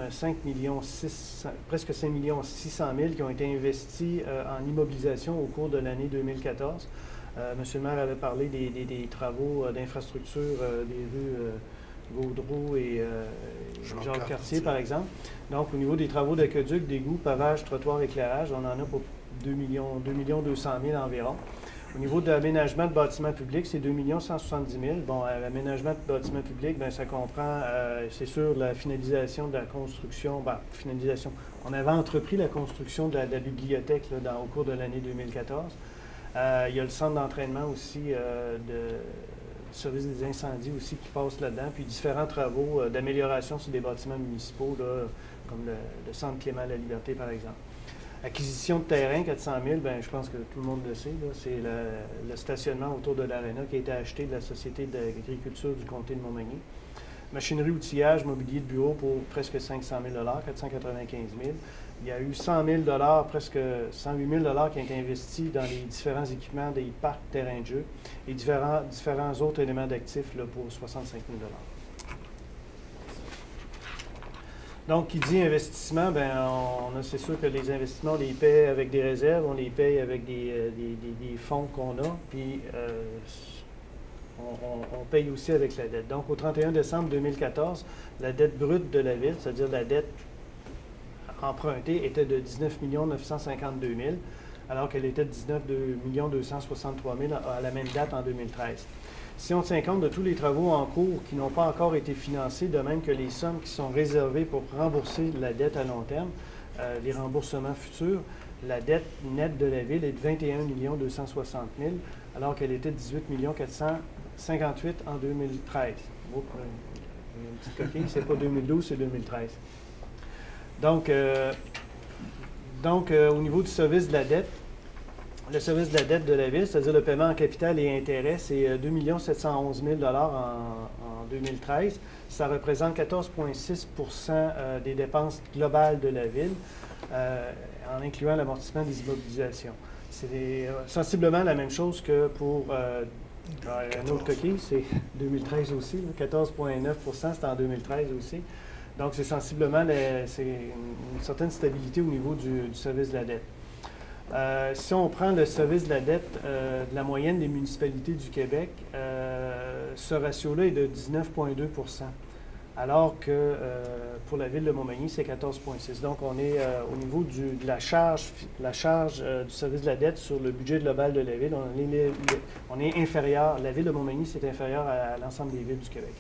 presque 5 600 000 qui ont été investis en immobilisation au cours de l'année 2014. M. le maire avait parlé des travaux d'infrastructure des rues Gaudreau et Jacques-Cartier, par exemple. Donc, au niveau des travaux d'aqueduc, d'égouts, pavage, trottoir, éclairage, on en a pour 2 200 000 environ. Au niveau de l'aménagement de bâtiments publics, c'est 2 170 000. Bon, l'aménagement de bâtiments publics, bien, ça comprend, c'est sûr, la finalisation de la construction. Ben, finalisation. On avait entrepris la construction de la bibliothèque là, au cours de l'année 2014. Il y a le centre d'entraînement aussi du service des incendies aussi qui passe là-dedans, puis différents travaux d'amélioration sur des bâtiments municipaux, là, comme le centre Clément-La-Liberté, par exemple. Acquisition de terrain, 400 000, bien, je pense que tout le monde le sait, c'est le stationnement autour de l'aréna qui a été acheté de la Société d'agriculture du comté de Montmagny. Machinerie, outillage, mobilier de bureau pour presque 500 000 495 000. Il y a eu 100 000 presque 108 000 qui ont été investis dans les différents équipements des parcs, terrains de jeu et différents autres éléments d'actifs là, pour 65 000 Donc, qui dit investissement, bien, c'est sûr que les investissements, on les paie avec des réserves, on les paye avec des fonds qu'on a, puis on paye aussi avec la dette. Donc, au 31 décembre 2014, la dette brute de la Ville, c'est-à-dire la dette empruntée, était de 19 952 000, alors qu'elle était de 19 263 000 à la même date en 2013. Si on tient compte de tous les travaux en cours qui n'ont pas encore été financés, de même que les sommes qui sont réservées pour rembourser la dette à long terme, les remboursements futurs, la dette nette de la Ville est de 21 260 000, alors qu'elle était de 18 458 en 2013. Oh, une petite coquille, c'est pas 2012, c'est 2013. Donc, au niveau du service de la dette, le service de la dette de la Ville, c'est-à-dire le paiement en capital et intérêt, c'est 2 711 000 en 2013. Ça représente 14,6 des dépenses globales de la Ville, en incluant l'amortissement des immobilisations. C'est sensiblement la même chose que pour un autre coquille, c'est 2013 aussi, 14,9 c'est en 2013 aussi. Donc, c'est sensiblement c'est une certaine stabilité au niveau du service de la dette. Si on prend le service de la dette de la moyenne des municipalités du Québec, ce ratio-là est de 19,2 alors que pour la Ville de Montmagny, c'est 14,6 Donc, on est au niveau de la charge du service de la dette sur le budget global de la Ville, on est inférieur. La Ville de Montmagny, c'est inférieur à l'ensemble des villes du Québec.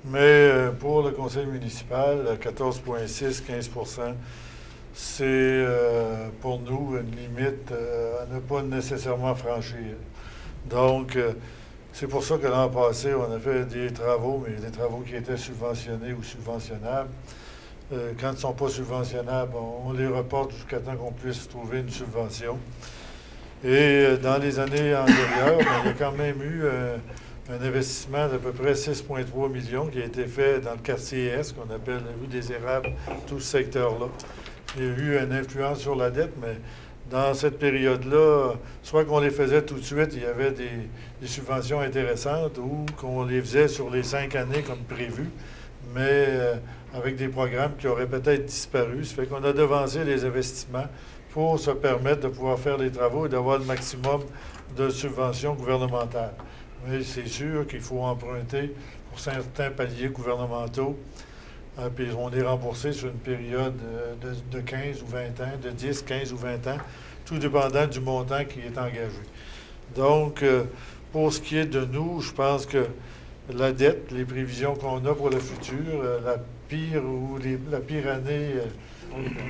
Mais pour le conseil municipal, 14,6, 15 c'est pour nous une limite à ne pas nécessairement franchir. Donc, c'est pour ça que l'an passé, on a fait des travaux, mais des travaux qui étaient subventionnés ou subventionnables. Quand ils ne sont pas subventionnables, on les reporte jusqu'à temps qu'on puisse trouver une subvention. Et dans les années antérieures, il y a quand même eu un investissement d'à peu près 6,3 millions qui a été fait dans le quartier Est, qu'on appelle la rue des Érables, tout ce secteur-là. Il y a eu une influence sur la dette, mais dans cette période-là, soit qu'on les faisait tout de suite, il y avait des subventions intéressantes, ou qu'on les faisait sur les 5 années comme prévu, mais avec des programmes qui auraient peut-être disparu. Ça fait qu'on a devancé les investissements pour se permettre de pouvoir faire les travaux et d'avoir le maximum de subventions gouvernementales. Mais c'est sûr qu'il faut emprunter pour certains paliers gouvernementaux. Puis on est remboursé sur une période de 15 ou 20 ans, de 10, 15 ou 20 ans, tout dépendant du montant qui est engagé. Donc, pour ce qui est de nous, je pense que la dette, les prévisions qu'on a pour le futur, la pire année,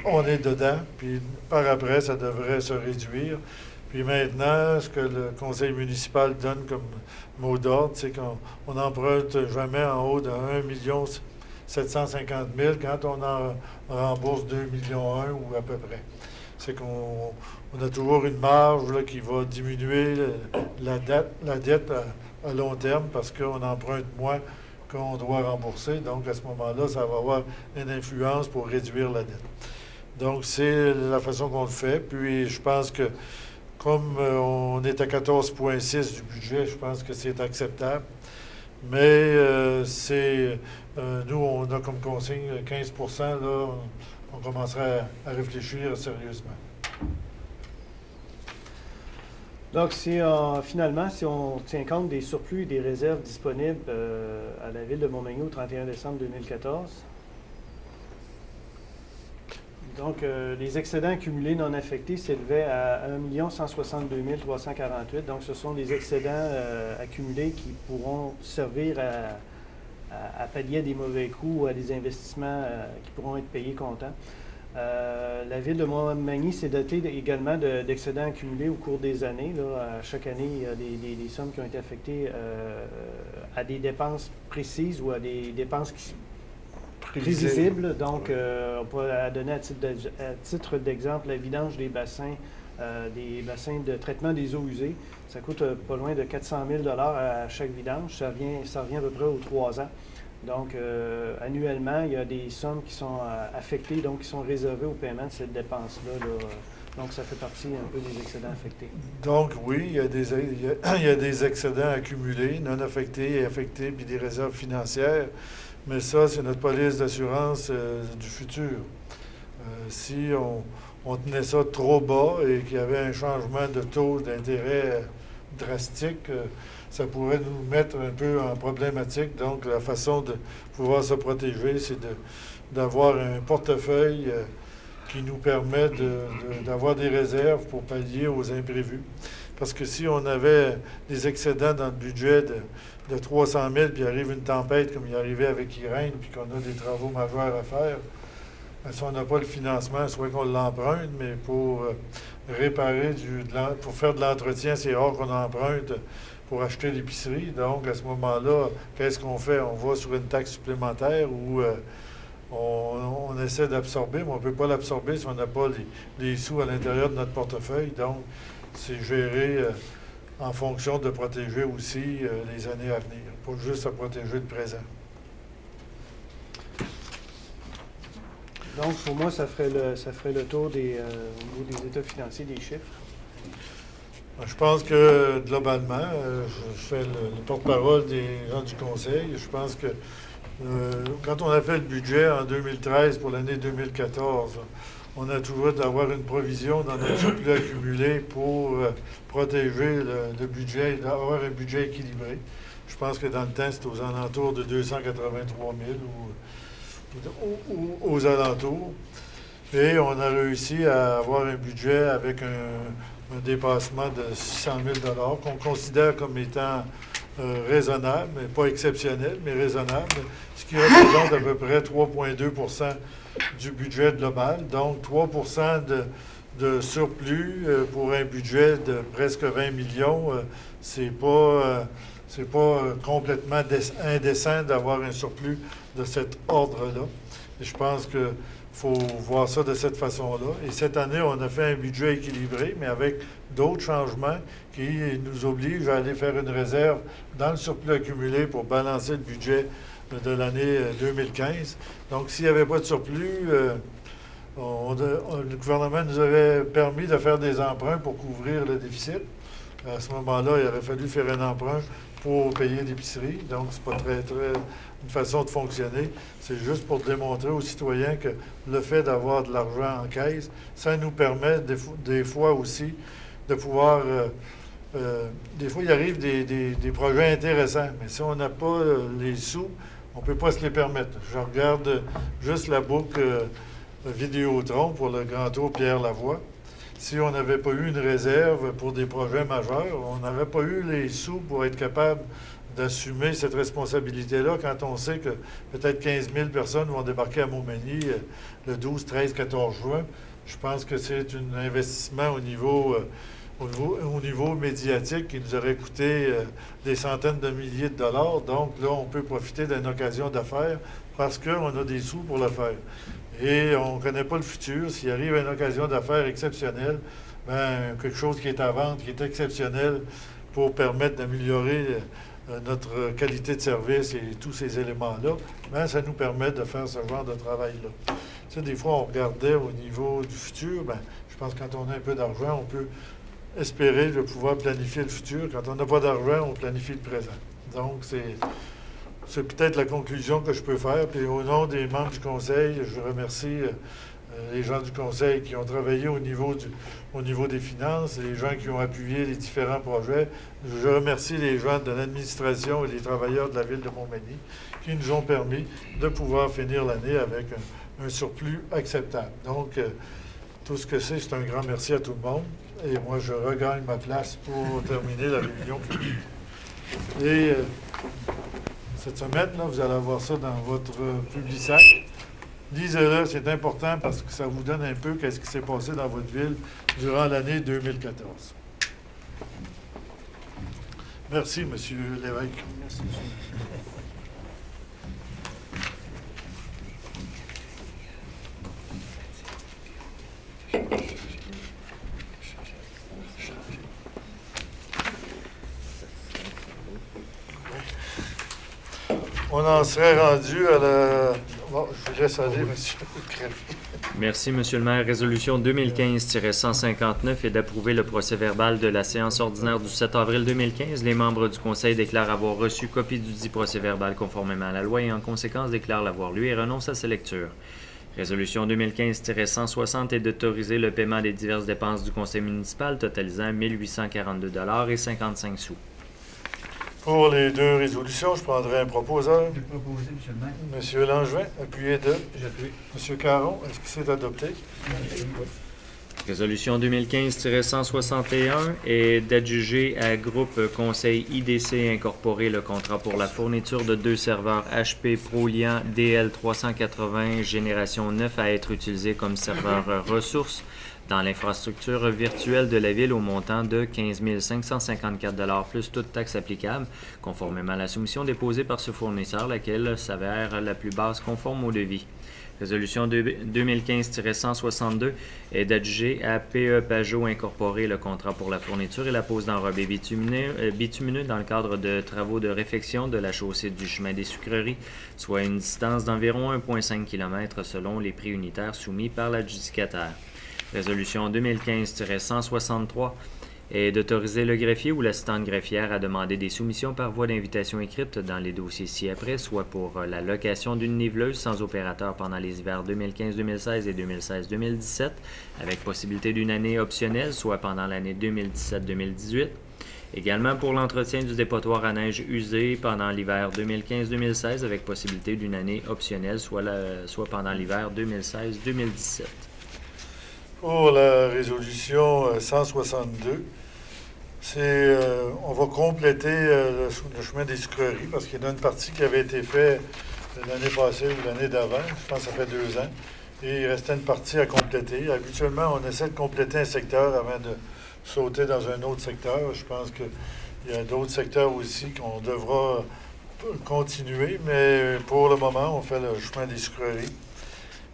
on est dedans, puis par après, ça devrait se réduire. Puis maintenant, ce que le conseil municipal donne comme mot d'ordre, c'est qu'on n'emprunte jamais en haut de 1 750 000 quand on en rembourse 2,1 millions ou à peu près. C'est qu'on a toujours une marge là, qui va diminuer la dette à long terme parce qu'on emprunte moins qu'on doit rembourser. Donc, à ce moment-là, ça va avoir une influence pour réduire la dette. Donc, c'est la façon qu'on le fait. Puis, je pense que comme on est à 14,6 du budget, je pense que c'est acceptable. Mais nous, on a comme consigne 15 là, on commencerait à réfléchir sérieusement. Donc, finalement, si on tient compte des surplus et des réserves disponibles à la Ville de Montmagny au 31 décembre 2014, donc les excédents accumulés non affectés s'élevaient à 1 162 348. Donc, ce sont des excédents accumulés qui pourront servir à pallier des mauvais coups ou à des investissements qui pourront être payés comptant. La Ville de Montmagny s'est dotée également d'excédents accumulés au cours des années. Là. Chaque année, il y a des sommes qui ont été affectées à des dépenses précises ou à des dépenses prévisibles. Donc, on peut donner à titre d'exemple la vidange des bassins de traitement des eaux usées. Ça coûte pas loin de 400 000 à chaque vidange. Ça revient à peu près aux 3 ans. Donc, annuellement, il y a des sommes qui sont affectées, donc qui sont réservées au paiement de cette dépense-là. Donc, ça fait partie un peu des excédents affectés. Donc, oui, il y a des excédents accumulés, non affectés et affectés, puis des réserves financières. Mais ça, c'est notre police d'assurance du futur. Si on tenait ça trop bas et qu'il y avait un changement de taux d'intérêt drastique, ça pourrait nous mettre un peu en problématique. Donc, la façon de pouvoir se protéger, c'est d'avoir un portefeuille qui nous permet d'avoir des réserves pour pallier aux imprévus. Parce que si on avait des excédents dans le budget de 300 000, puis arrive une tempête comme il est arrivé avec Irène, puis qu'on a des travaux majeurs à faire, bien, si on n'a pas le financement, soit qu'on l'emprunte, mais pour réparer, pour faire de l'entretien, c'est rare qu'on emprunte pour acheter l'épicerie. Donc, à ce moment-là, qu'est-ce qu'on fait? On va sur une taxe supplémentaire où on essaie d'absorber, mais on ne peut pas l'absorber si on n'a pas les sous à l'intérieur de notre portefeuille. Donc, c'est géré en fonction de protéger aussi les années à venir, pas juste à protéger le présent. Donc, pour moi, ça ferait le tour au niveau des états financiers, des chiffres. Je pense que, globalement, je fais le porte-parole des gens du Conseil. Je pense que quand on a fait le budget en 2013 pour l'année 2014, on a toujours d'avoir une provision dans notre surplus accumulé pour protéger le budget, d'avoir un budget équilibré. Je pense que dans le temps, c'était aux alentours de 283 000 ou aux alentours. Et on a réussi à avoir un budget avec un dépassement de 600 000 qu'on considère comme étant raisonnable, mais pas exceptionnel, mais raisonnable, ce qui représente à peu près 3,2 du budget global. Donc, 3 de surplus pour un budget de presque 20 millions, c'est pas complètement indécent d'avoir un surplus de cet ordre-là. Et je pense que faut voir ça de cette façon-là. Et cette année, on a fait un budget équilibré, mais avec d'autres changements qui nous obligent à aller faire une réserve dans le surplus accumulé pour balancer le budget de l'année 2015. Donc, s'il n'y avait pas de surplus, le gouvernement nous avait permis de faire des emprunts pour couvrir le déficit. À ce moment-là, il aurait fallu faire un emprunt pour payer l'épicerie. Donc, c'est pas très une façon de fonctionner. C'est juste pour démontrer aux citoyens que le fait d'avoir de l'argent en caisse, ça nous permet des fois aussi de pouvoir... des fois, il arrive des projets intéressants, mais si on n'a pas les sous, on ne peut pas se les permettre. Je regarde juste la boucle Vidéotron pour le Grand Tour Pierre-Lavoie. Si on n'avait pas eu une réserve pour des projets majeurs, on n'aurait pas eu les sous pour être capable d'assumer cette responsabilité-là quand on sait que peut-être 15 000 personnes vont débarquer à Montmagny le 12, 13, 14 juin. Je pense que c'est un investissement au niveau médiatique qui nous aurait coûté des centaines de milliers de dollars. Donc là, on peut profiter d'une occasion d'affaires parce qu'on a des sous pour le faire. Et on ne connaît pas le futur. S'il arrive une occasion d'affaires exceptionnelle, bien, quelque chose qui est à vendre, qui est exceptionnel pour permettre d'améliorer notre qualité de service et tous ces éléments-là, bien, ça nous permet de faire ce genre de travail-là. Tu sais, des fois, on regardait au niveau du futur. Ben, je pense que quand on a un peu d'argent, on peut espérer de pouvoir planifier le futur. Quand on n'a pas d'argent, on planifie le présent. Donc, c'est peut-être la conclusion que je peux faire. Puis au nom des membres du Conseil, je remercie les gens du Conseil qui ont travaillé au niveau des finances, les gens qui ont appuyé les différents projets. Je remercie les gens de l'administration et les travailleurs de la Ville de Montmagny qui nous ont permis de pouvoir finir l'année avec un surplus acceptable. Donc, tout ce que c'est un grand merci à tout le monde. Et moi, je regagne ma place pour terminer la réunion publique. Et cette semaine, là, vous allez avoir ça dans votre Publisac. Lisez-le, c'est important parce que ça vous donne un peu qu'est-ce qui s'est passé dans votre ville durant l'année 2014. Merci, M. Lévesque. Merci, On en serait rendu à la... Bon, je vous laisse aller, M. Crévy. Merci, Monsieur le maire. Résolution 2015-159 est d'approuver le procès-verbal de la séance ordinaire du 7 avril 2015. Les membres du Conseil déclarent avoir reçu copie du dit procès-verbal conformément à la loi et en conséquence déclarent l'avoir lu et renoncent à sa lecture. Résolution 2015-160 est d'autoriser le paiement des diverses dépenses du Conseil municipal totalisant 1 842,55 $. Pour les deux résolutions, je prendrai un proposeur. Je vais proposer, M. le maire. M. Langevin, appuyé de. J'appuie. M. Caron, est-ce que c'est adopté? Résolution 2015-161 est d'adjuger à Groupe Conseil IDC Incorporé le contrat pour la fourniture de 2 serveurs HP ProLiant DL380 génération 9 à être utilisés comme serveurs ressources dans l'infrastructure virtuelle de la Ville au montant de 15 554 $ plus toute taxe applicable, conformément à la soumission déposée par ce fournisseur, laquelle s'avère la plus basse conforme au devis. Résolution 2015-162 est d'adjuger à PE Pajot Incorporé le contrat pour la fourniture et la pose d'enrobés bitumineux dans le cadre de travaux de réfection de la chaussée du chemin des Sucreries, soit une distance d'environ 1,5 km selon les prix unitaires soumis par l'adjudicataire. Résolution 2015-163 est d'autoriser le greffier ou l'assistante greffière à demander des soumissions par voie d'invitation écrite dans les dossiers ci-après, soit pour la location d'une niveleuse sans opérateur pendant les hivers 2015-2016 et 2016-2017, avec possibilité d'une année optionnelle, soit pendant l'année 2017-2018. Également pour l'entretien du dépotoir à neige usé pendant l'hiver 2015-2016, avec possibilité d'une année optionnelle, soit pendant l'hiver 2016-2017. Pour la résolution 162, on va compléter le chemin des Sucreries parce qu'il y en a une partie qui avait été faite l'année passée ou l'année d'avant. Je pense que ça fait 2 ans. Et il restait une partie à compléter. Habituellement, on essaie de compléter un secteur avant de sauter dans un autre secteur. Je pense qu'il y a d'autres secteurs aussi qu'on devra continuer, mais pour le moment, on fait le chemin des Sucreries.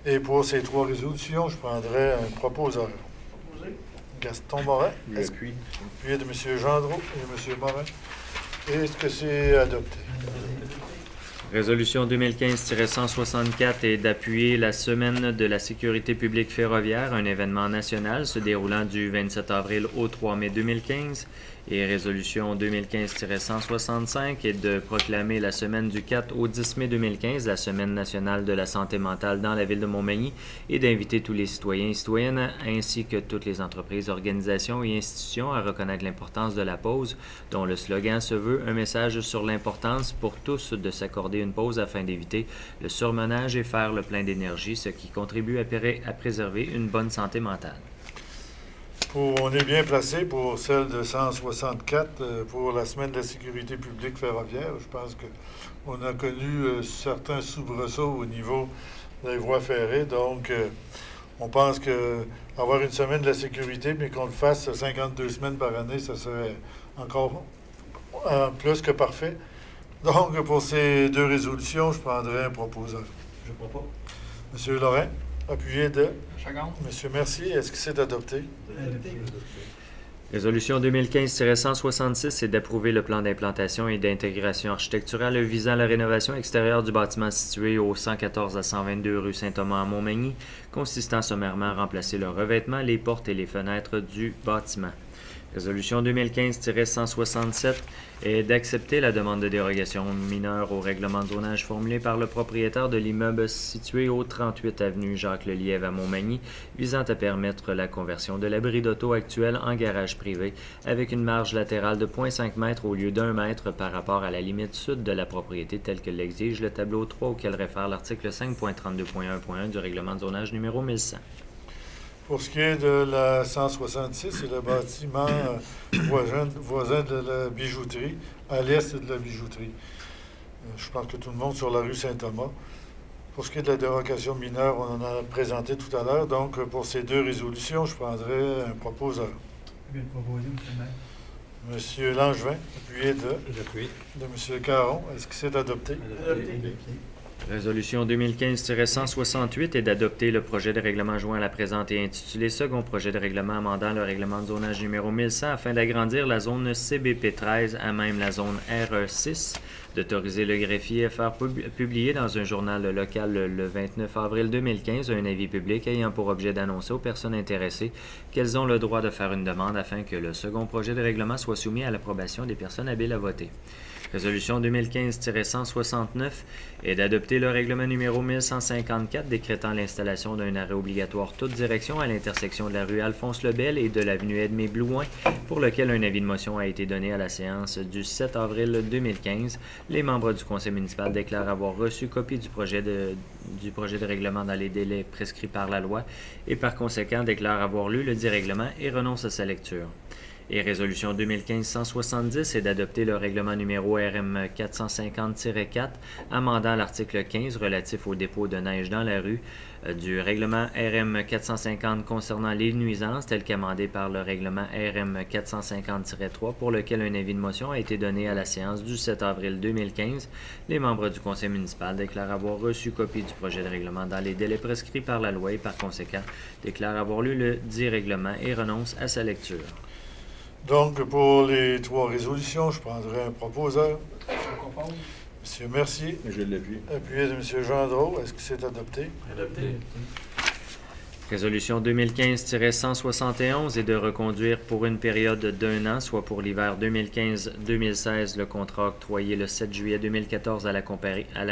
Et pour ces 3 résolutions, je prendrai un proposeur. Gaston Morin. Appuyé de M. Gendreau et M. Morin. Est-ce que c'est adopté? Résolution 2015-164 est d'appuyer la Semaine de la sécurité publique ferroviaire, un événement national se déroulant du 27 avril au 3 mai 2015. Et résolution 2015-165 est de proclamer la semaine du 4 au 10 mai 2015, la Semaine nationale de la santé mentale dans la Ville de Montmagny, et d'inviter tous les citoyens et citoyennes, ainsi que toutes les entreprises, organisations et institutions à reconnaître l'importance de la pause, dont le slogan se veut un message sur l'importance pour tous de s'accorder une pause afin d'éviter le surmenage et faire le plein d'énergie, ce qui contribue à préserver une bonne santé mentale. On est bien placé pour celle de 164 pour la Semaine de la sécurité publique ferroviaire. Je pense qu'on a connu certains soubresauts au niveau des voies ferrées. Donc, on pense qu'avoir une semaine de la sécurité, mais qu'on le fasse 52 semaines par année, ça serait encore plus que parfait. Donc, pour ces 2 résolutions, je prendrai un proposeur. Je propose. M. Lorrain, appuyé de Chagnon. M. Mercier, est-ce que c'est adopté? Résolution 2015-166 est d'approuver le plan d'implantation et d'intégration architecturale visant la rénovation extérieure du bâtiment situé au 114 à 122 rue Saint-Thomas à Montmagny, consistant sommairement à remplacer le revêtement, les portes et les fenêtres du bâtiment. Résolution 2015-167 est d'accepter la demande de dérogation mineure au règlement de zonage formulé par le propriétaire de l'immeuble situé au 38 avenue Jacques-Lelièvre à Montmagny, visant à permettre la conversion de l'abri d'auto actuel en garage privé avec une marge latérale de 0,5 m au lieu d'1 m par rapport à la limite sud de la propriété telle que l'exige le tableau 3 auquel réfère l'article 5.32.1.1 du règlement de zonage numéro 1100. Pour ce qui est de la 166, c'est le bâtiment voisin de la bijouterie, à l'est de la bijouterie. Je pense que tout le monde sur la rue Saint-Thomas. Pour ce qui est de la dérogation mineure, on en a présenté tout à l'heure. Donc, pour ces deux résolutions, je prendrai un proposeur. Bien proposé, M. le maire. Monsieur Langevin, appuyé de J'appuie. M. Caron. Est-ce que c'est adopté? Adopté. Résolution 2015-168 est d'adopter le projet de règlement joint à la présente et intitulé Second projet de règlement amendant le règlement de zonage numéro 1100 afin d'agrandir la zone CBP 13 à même la zone RE6, d'autoriser le greffier à faire publier dans un journal local le 29 avril 2015 un avis public ayant pour objet d'annoncer aux personnes intéressées qu'elles ont le droit de faire une demande afin que le second projet de règlement soit soumis à l'approbation des personnes habiles à voter. Résolution 2015-169 est d'adopter le règlement numéro 1154 décrétant l'installation d'un arrêt obligatoire toute direction à l'intersection de la rue Alphonse-Lebel et de l'avenue Edmé-Blouin, pour lequel un avis de motion a été donné à la séance du 7 avril 2015. Les membres du conseil municipal déclarent avoir reçu copie du projet de règlement dans les délais prescrits par la loi et par conséquent déclarent avoir lu le dit règlement et renoncent à sa lecture. Et résolution 2015-170 est d'adopter le règlement numéro RM 450-4 amendant l'article 15 relatif au dépôt de neige dans la rue du règlement RM 450 concernant les nuisances tel qu'amendé par le règlement RM 450-3 pour lequel un avis de motion a été donné à la séance du 7 avril 2015. Les membres du conseil municipal déclarent avoir reçu copie du projet de règlement dans les délais prescrits par la loi et par conséquent déclarent avoir lu le dit règlement et renoncent à sa lecture. Donc, pour les trois résolutions, je prendrai un proposeur. M. Mercier. Je l'appuie. Appuyé de M. Gendreau. Est-ce que c'est adopté? Adopté. Résolution 2015-171 est de reconduire pour une période d'1 an, soit pour l'hiver 2015-2016, le contrat octroyé le 7 juillet 2014 à la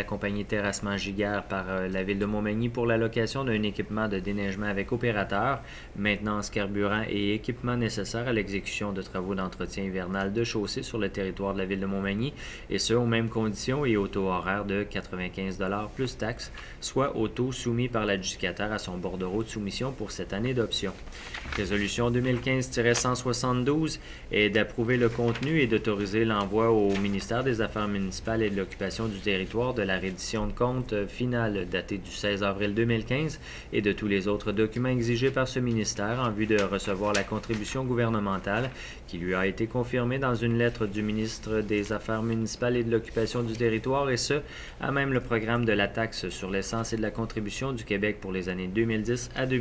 compagnie Terrassement Giguère par la Ville de Montmagny pour la location d'un équipement de déneigement avec opérateur, maintenance, carburant et équipement nécessaires à l'exécution de travaux d'entretien hivernal de chaussée sur le territoire de la Ville de Montmagny, et ce, aux mêmes conditions et au taux horaire de 95 $ plus taxes, soit au taux soumis par l'adjudicataire à son bordereau de soumission pour cette année d'option. Résolution 2015-172 est d'approuver le contenu et d'autoriser l'envoi au ministère des Affaires municipales et de l'occupation du territoire de la reddition de compte finale datée du 16 avril 2015 et de tous les autres documents exigés par ce ministère en vue de recevoir la contribution gouvernementale qui lui a été confirmée dans une lettre du ministre des Affaires municipales et de l'occupation du territoire et ce, à même le programme de la taxe sur l'essence et de la contribution du Québec pour les années 2010 à 2013.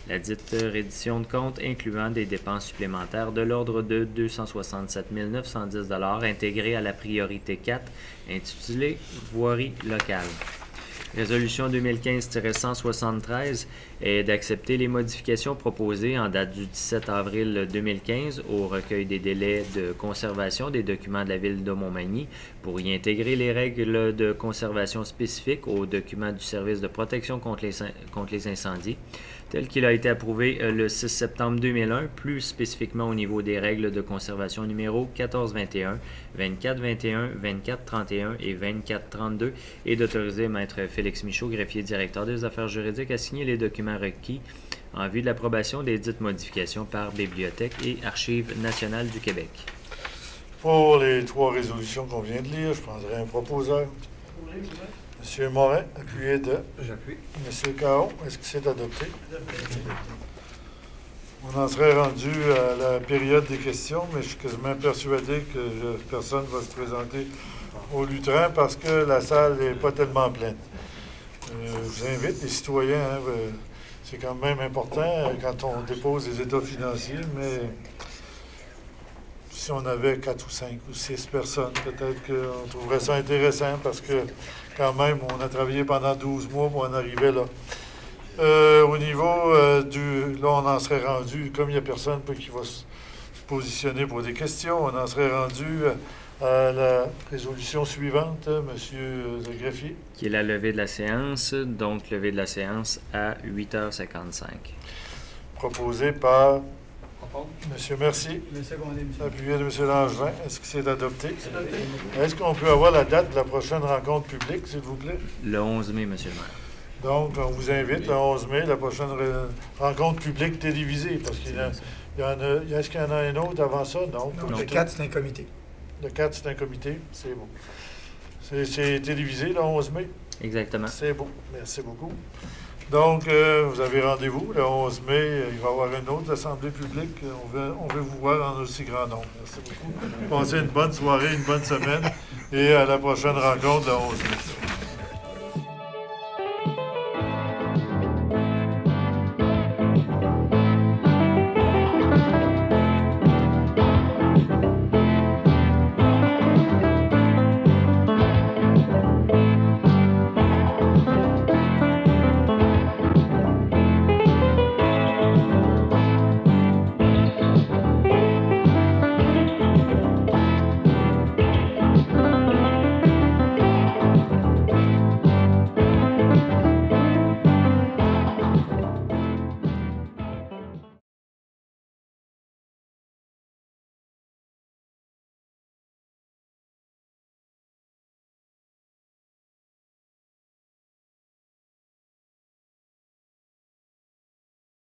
La dite reddition de compte incluant des dépenses supplémentaires de l'ordre de 267 910 $ intégrées à la priorité 4 intitulée Voirie locale. Résolution 2015-173 est d'accepter les modifications proposées en date du 17 avril 2015 au recueil des délais de conservation des documents de la Ville de Montmagny pour y intégrer les règles de conservation spécifiques aux documents du service de protection contre les incendies, tel qu'il a été approuvé le 6 septembre 2001, plus spécifiquement au niveau des règles de conservation numéro 1421, 2421, 2431 et 2432, et d'autoriser Maître Félix Michaud, greffier directeur des affaires juridiques, à signer les documents requis en vue de l'approbation des dites modifications par Bibliothèque et Archives nationales du Québec. Pour les trois résolutions qu'on vient de lire, je prendrai un proposeur. M. Morin, appuyé de J'appuie. M. Caron. Est-ce que c'est adopté? On en serait rendu à la période des questions, mais je suis quasiment persuadé que personne ne va se présenter au lutrin parce que la salle n'est pas tellement pleine. Je vous invite, les citoyens, c'est quand même important quand on dépose les états financiers, mais si on avait 4 ou 5 ou 6 personnes, peut-être qu'on trouverait ça intéressant parce que quand même, on a travaillé pendant 12 mois pour en arriver là. Au niveau là, on en serait rendu, comme il n'y a personne qui va se positionner pour des questions, on en serait rendu à la résolution suivante, M. le greffier. Qui est la levée de la séance, donc levée de la séance à 8h55. Proposé par M. Mercier, Le secondé, monsieur. appuyé de M. Langevin. Est-ce que c'est adopté? Est-ce qu'on peut avoir la date de la prochaine rencontre publique, s'il vous plaît? Le 11 mai, Monsieur le maire. Donc, on vous invite le 11 mai, la prochaine rencontre publique télévisée, parce qu'il y en a... Est-ce qu'il y en a un autre avant ça? Non. Non, le 4, c'est un comité. Le 4, c'est un comité. C'est bon. C'est télévisé le 11 mai? Exactement. C'est bon. Merci beaucoup. Donc, vous avez rendez-vous le 11 mai. Il va y avoir une autre assemblée publique. On veut vous voir en aussi grand nombre. Merci beaucoup. Passez une bonne soirée, une bonne semaine et à la prochaine rencontre le 11 mai.